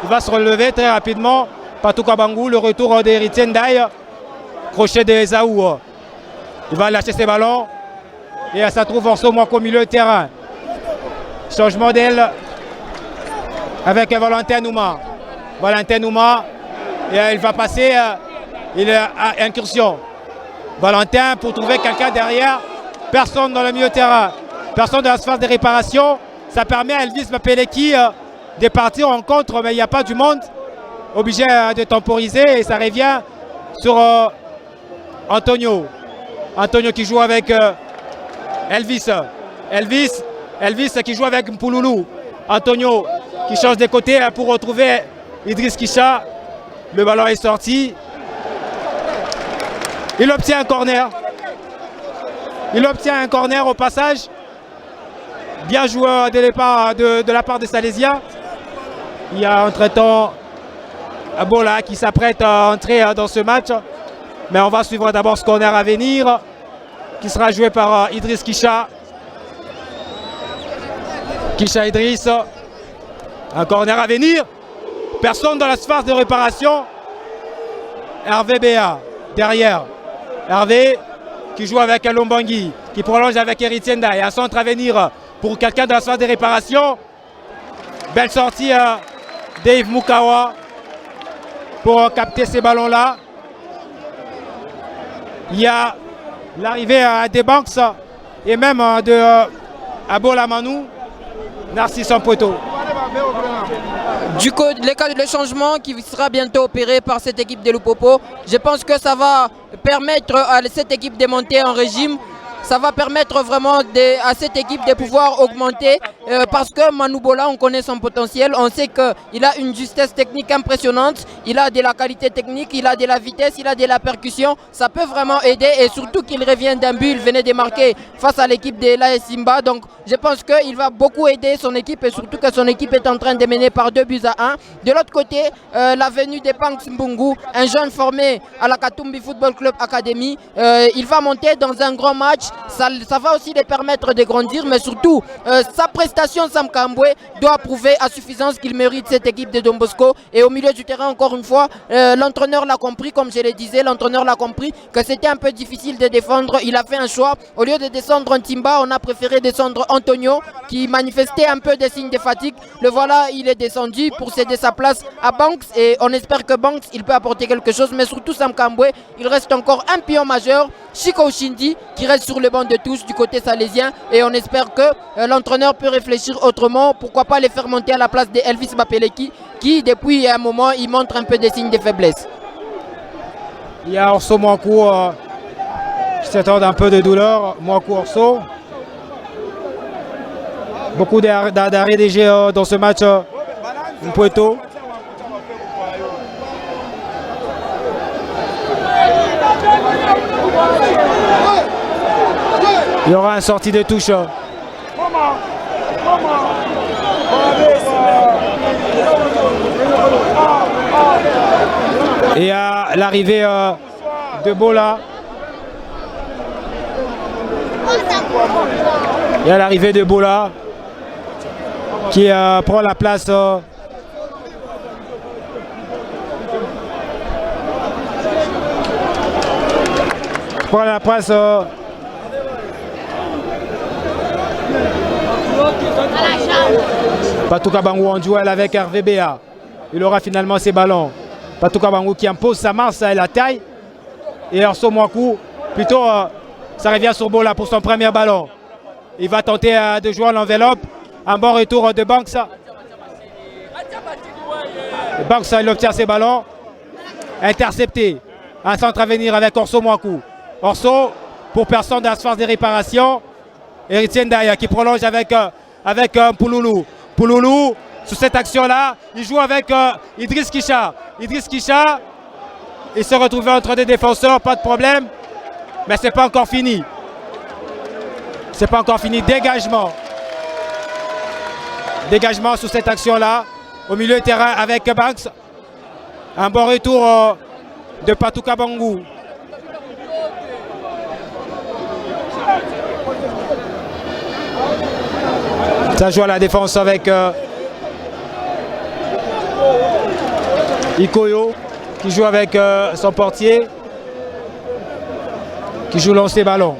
A: Il va se relever très rapidement. Patou Kabangou, le retour d'Héritier Ndaye. Crochet de Zaou. Il va lâcher ses ballons. Et ça trouve Orso Mouako au milieu de terrain. Changement d'aile avec Valentin Nouma. Valentin Nouma. Et il va passer. Il est à incursion. Valentin pour trouver quelqu'un derrière. Personne dans le milieu de terrain. Personne dans la phase de réparation. Ça permet à Elvis Mapeleki de partir en contre, mais il n'y a pas du monde. Obligé de temporiser et ça revient sur Antonio. Antonio qui joue avec Elvis. Elvis qui joue avec Pouloulou. Antonio qui change de côté pour retrouver Idriss Kisha. Le ballon est sorti. Il obtient un corner. Il obtient un corner au passage. Bien joué de la part de Salésiens. Il y a entre-temps Abola qui s'apprête à entrer dans ce match. Mais on va suivre d'abord ce corner à venir qui sera joué par Idriss Kisha. Kisha Idriss. Un corner à venir. Personne dans la phase de réparation. RVBA derrière. Hervé qui joue avec Lombangui, qui prolonge avec Héritier Ndaye. Un centre à venir pour quelqu'un dans la phase de réparation. Belle sortie Dave Mukawa pour capter ces ballons-là. Il y a l'arrivée des Banks et même de Abola Manou, Narcisse Ampoto.
B: Du coup, le changement qui sera bientôt opéré par cette équipe de Lupopo, je pense que ça va permettre à cette équipe de monter en régime. Ça va permettre vraiment à cette équipe de pouvoir augmenter parce que Manoubola, on connaît son potentiel, on sait qu'il a une justesse technique impressionnante, il a de la qualité technique, il a de la vitesse, il a de la percussion, ça peut vraiment aider et surtout qu'il revient d'un but, il venait de marquer face à l'équipe de l'AS Simba, donc je pense qu'il va beaucoup aider son équipe et surtout que son équipe est en train de mener par 2-1. De l'autre côté, la venue de Panks Mbungu, un jeune formé à la Katumbi Football Club Academy, il va monter dans un grand match. ça va aussi les permettre de grandir, mais surtout, sa prestation, Sam Kambwe, doit prouver à suffisance qu'il mérite cette équipe de Don Bosco. Et au milieu du terrain, encore une fois, l'entraîneur l'a compris, comme je le disais, l'entraîneur l'a compris que c'était un peu difficile de défendre. Il a fait un choix. Au lieu de descendre Ntimba, on a préféré descendre Antonio, qui manifestait un peu des signes de fatigue. Le voilà, il est descendu pour céder sa place à Banks. Et on espère que Banks, il peut apporter quelque chose. Mais surtout, Sam Kambwe, il reste encore un pion majeur. Chico Shindi, qui reste sur le banc de touche du côté salésien. Et on espère que l'entraîneur peut réfléchir autrement. Pourquoi pas les faire monter à la place de Elvis Bapeleki, qui depuis un moment, il montre un peu des signes de faiblesse.
A: Il y a Orso Mwankou qui s'attend un peu de douleur. Mwankou Orso. Beaucoup d'arrêts DG dans ce match. Mpueto. Il y aura une sortie de touche. Et à l'arrivée de Bola. Il y a l'arrivée de Bola qui prend la place Patouka Bangou en duel avec RVBA. Il aura finalement ses ballons. Patouka Bangou qui impose sa masse et la taille. Et Orso Mwankou, plutôt, ça revient sur Bola pour son premier ballon. Il va tenter de jouer l'enveloppe. Un bon retour de Banks. Banks, il obtient ses ballons. Intercepté. Un centre à venir avec Orso Mwankou. Orso, pour personne dans la phase de réparation. Héritier Ndaya qui prolonge avec Pouloulou. Pouloulou, sur cette action-là, il joue avec Idriss Kisha. Idriss Kisha, il se retrouvait entre deux défenseurs, pas de problème. Mais c'est pas encore fini. C'est pas encore fini. Dégagement. Dégagement sur cette action-là. Au milieu du terrain avec Banks. Un bon retour de Patouka Bangou. Ça joue à la défense avec Ikoyo qui joue avec son portier qui joue lancer ballon.